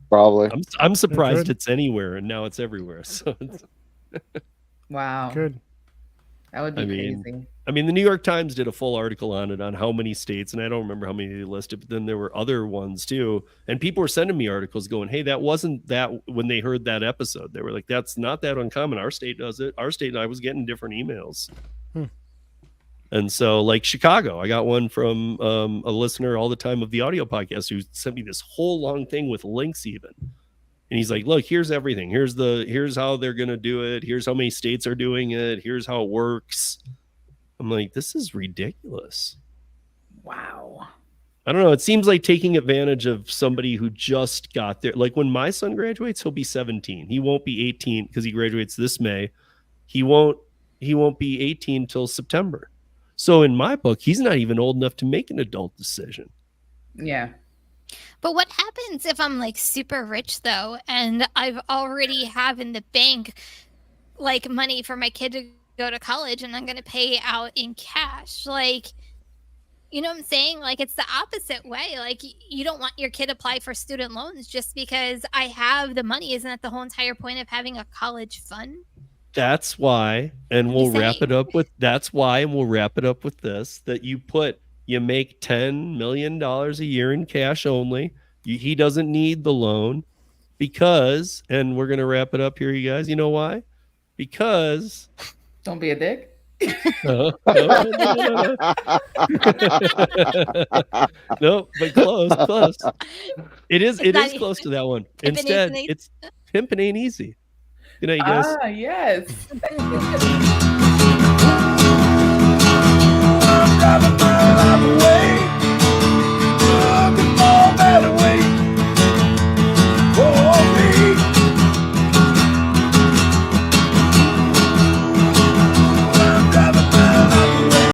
Probably. I'm surprised it's anywhere, and now it's everywhere. So wow. Good. That would be crazy. I mean, the New York Times did a full article on it, on how many states, and I don't remember how many they listed, but then there were other ones too. And people were sending me articles going, hey, that wasn't that when they heard that episode. They were like, that's not that uncommon. Our state does it. Our state, and I was getting different emails. And so, like Chicago, I got one from a listener all the time of the audio podcast who sent me this whole long thing with links even. And he's like, look, here's everything. Here's how they're going to do it. Here's how many states are doing it. Here's how it works. I'm like, this is ridiculous. Wow. I don't know. It seems like taking advantage of somebody who just got there. Like when my son graduates, he'll be 17. He won't be 18 because he graduates this May. He won't be 18 till September. So in my book, he's not even old enough to make an adult decision. Yeah. But what happens if I'm like super rich though, and I've already have in the bank like money for my kid to go to college, and I'm going to pay out in cash? Like, you know what I'm saying? Like, it's the opposite way. Like, you don't want your kid to apply for student loans just because I have the money. Isn't that the whole entire point of having a college fund? That's why, and we'll wrap it up with this, that you make $10 million a year in cash only. He doesn't need the loan because, and we're going to wrap it up here, you guys. You know why? Because... Don't be a dick. No, but close. It is close to that one. Instead, it's pimping ain't easy. Good night, guys. Ah, yes. Drive a mile away.